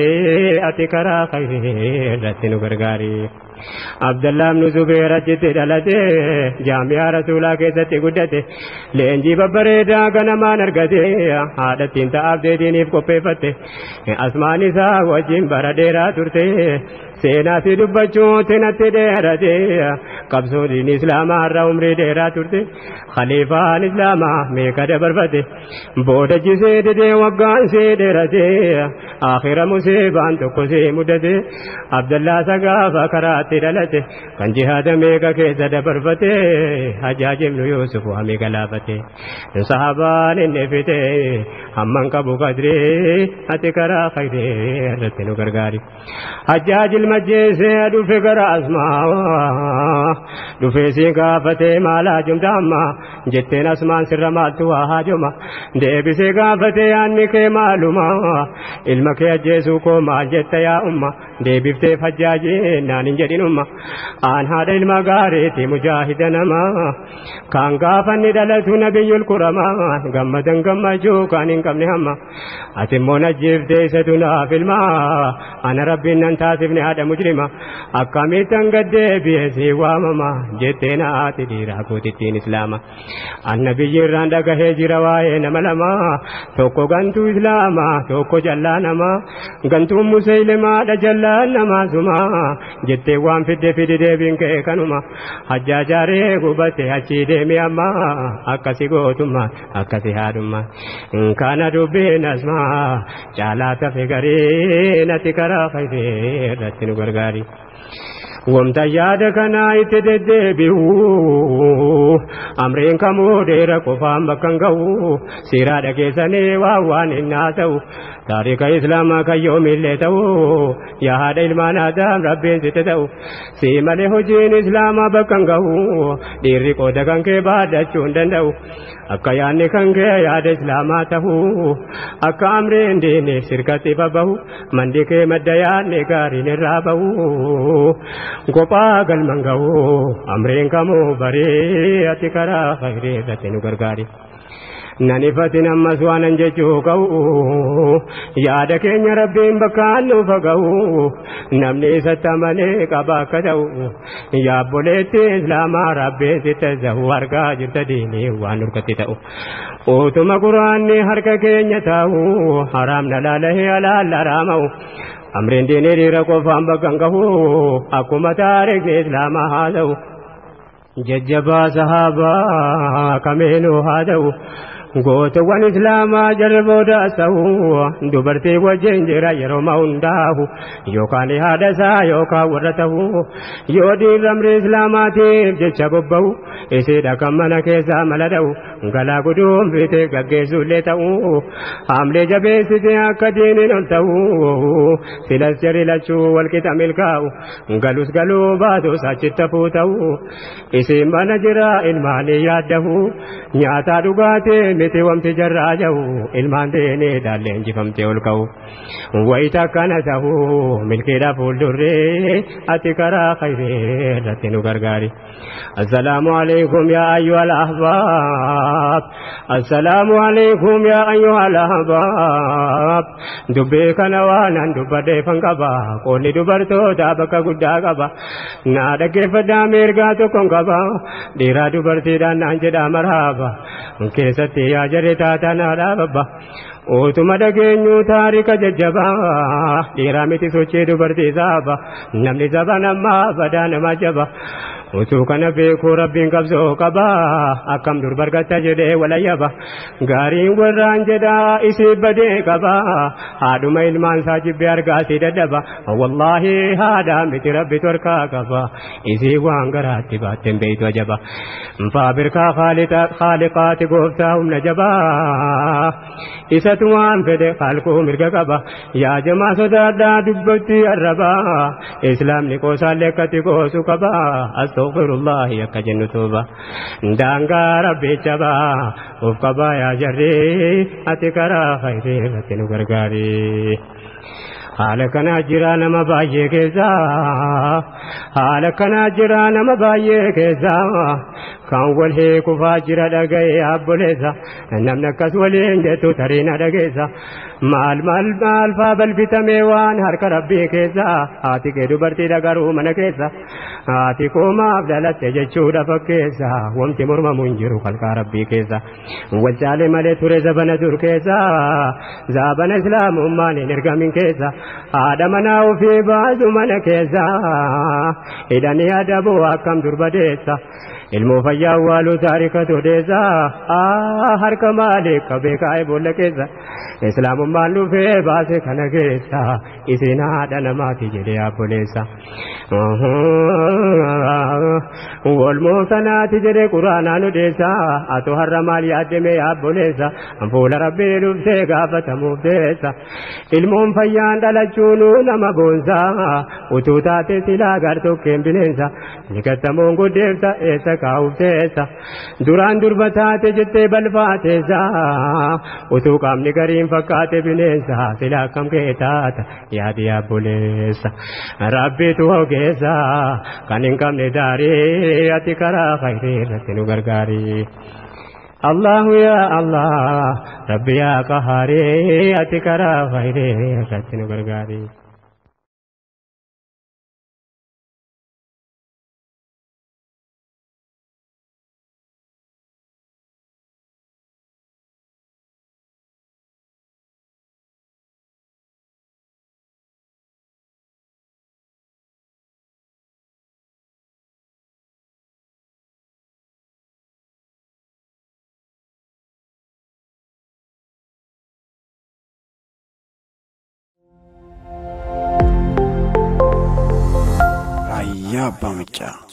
اتكرا خير تنو غرغاري عبد الله بن زبير جت دلته جامع رسولا كيسته غدته لنجي ببريدا غنما نرغته عادتين تعبد دينيف كوبفته اسماني سا وجين برديرا ترته سينا في دبچو تنته ديرته قبضو دين اسلام ار عمر ديرا ترته خليفہ اسلام میں کدے بربته بود جسے دے وگان سے ديرته اخر مصیبان تو کو سے مدته عبد الله سگا فقرات دلته کن جهاد میں کے زد بربته حجاج بن يوسف ہمیں گلاوته صحابہ نے فتے ہمن کا بقدر اتکرا خیر رتنو غرغاری حجاج المجيس دو فکر اسما دو فیسی گافتے مالا جمداما جتن اسمان سر مالتو حاجما دے بسی گافتے ان کے معلوما علم کے جیسو کو ما جت یا امہ deebiftee fajjaajee naan hin jedhinumma aan haadha ilma gaariitti mujaahida namaa kan gaafanni dhalatu nabiyyul kuramaa gammadan gammachuu kan hin qabne hamma ati immoo najjiiftee isatu naaf ilmaa ana rabbiin nan taasifne haadha mujrima akkamittan gaddeebi'e si waamama jettee naati dhiiraa kootittiin islaama annabiyyiirraan dhagahee jira waa'ee nama lama tokko gantuu islaama tokko jallaa nama gantuun musaylimaadha jallaan nama suma jettee waan fidde fidi deebiin kee kanuma hajjaajaaree gubatte achii deemi amma akkasi gootummaa akkasi haadhummaa kana dubbiin asmaa caalaa tafe garee natti karaa fayyee irratti nu gargaari. Wamta yaada kana itti deddeebi'u amreen kamuu dheera qofaan bakkan ga'u siiraa dhageessanii waan hin haasa'u taarika islaamaa kan yoomillee ta'u yaa haadha ilmaan Aadaam rabbiin sitte ta'u si malee hojiin islaamaa bakkan ga'u dhiirri qooda kan kee baadhachuu hin danda'u akka yaadni kan kee yaada islaamaa ta'u akka amreen diinee sirkatti babahu mandi kee madda yaadni gaariin irraa bahu kophaa galman ga'u amreen kamuu baree ati karaa khayrii irratti nu gargaari. Nanifatin ammas waanan jechuu ka'u yaada keenya rabbiin bakkaan nuuf ga'u namni isatti amanee qaba akka ta'u yaabboleetti islaamaa rabbiin sitte ta'u argaa jirta diinii waan nurkatti ta'u utuma quraanni harka keenya ta'u haraam na laalahee alaal haraama'u amreen diinii dhiira qofaan bakkan ga'u akkuma taarikni islaamaa haa ta'u jajjabaa sahaabaa kameenuu haa ta'u gootawwan islaamaa jarraboodaas ta'u dubartii wajjin jira yeroo hundaa'u yookaan haadha isaa yookaan warra ta'u yoo dhiirri amri islaamaatiif jecha bobba'u isiidha kan mana keessaa mala dha'u galaa guduun bitee gaggeessuullee ta'u haamlee jabeessitee akka diiniin ol ta'u silas jarri lachuu walqixa milkaa'u galus galuu baatus achitti hafuu ta'u isiin mana jira ilmaanii yaaddahu nyaataa dhugaatii miti wamti jarraa jahu ilmaan deene daallee injifamtee ol ka'u wayita akkana ta'u milkiidha fuuldurree ati karaa khayrii irratti nu gargaari. Assalaamu alaykum yaa ayyuhal ahbaab assalaamu alaykum yaa ayyuhal ahbaab dubbii kana waanan dubbadheeffan qaba qoonni dubartoota bakka guddaa qaba naa dhaggeeffadhaa mirgaa tokkon qaba dhiiraa dubartiidhaan naan jedhaa marhaaba keessatti yaa jarri taatanaa dhaababba utuma dhageenyu taarika jajjabaa dhiiraa miti sochii dubartii saaba namni saba namaa badaa nama jaba utuu kana beekuu rabbiin qabsoo qaba akkam dur bargatta jedhee walayyaba gaariin warraan jedhaa isii badee qaba haadhuma ilmaan isaa jibbee argaasii dadhaba wallaahi haadha miti rabbi torkaa qaba isii waan garaatti baatteen beeytu ajaba faabirkaa khaaliqaati gooftaa humna jabaa isatu waan fedhe khalquu mirga qaba yaa jamaa sodaadhaa dubbatti arraba islaamni qoosaallee akkatti qoosu qaba astaghfirullah akka jennu tuuba daangaa rabbi jabaa of qaba yaa jarri ati karaa khayrii irratti nu gargaari. haala kana jira nama baay'ee keessa haala kana jira nama baay'ee keessa kan wal heekufaa jira dhaga'ee abboleessa namni akkas waliin jettu tariina dhageessa maal faa balfitamee waan harka rabbii keessa haati kee dubartiidha garuu mana keessa haati koomaaf dhalatte jechuudha fakkeessa wamti mormamu hin jiru kalqaa rabbii keessa wajjaalee malee ture zabana dur keessa zabana islaamummaan hin ergamin keessa haadha manaa ofii baasu mana keessa hidhanii adabuu akkam durbadeessa ilmoo fayyaa waaluu taarika todeessa harka maalee qabee kaa'ee boolla keessa islaamummaan dhufee baase kana keessa isin haadha namaati jedhee abboleessa walmoo sanaati jedhee quraanaan odeessa atoo har'a maal yaaddemee abboleessa fuula rabbii dhuftee gaafatamuuf deessa ilmoon fayyaan dhalachuun nama boonsa utuu taate silaa gartokkeen bineensa ni gattamoon guddeessa eessa kaawufteessa duraan durbataate jettee balfaateessa utuu qaamni gariin fakkaate bineensa sila akkam kee taata yaadi abboleessa rabbitu ogeessa kan hin qabne daarii ati karaa khayrii irratti nu gargaari. الله يا الله ربي يا قهاري أتكرا خيري كتنو غرغاري Ya Bamcha.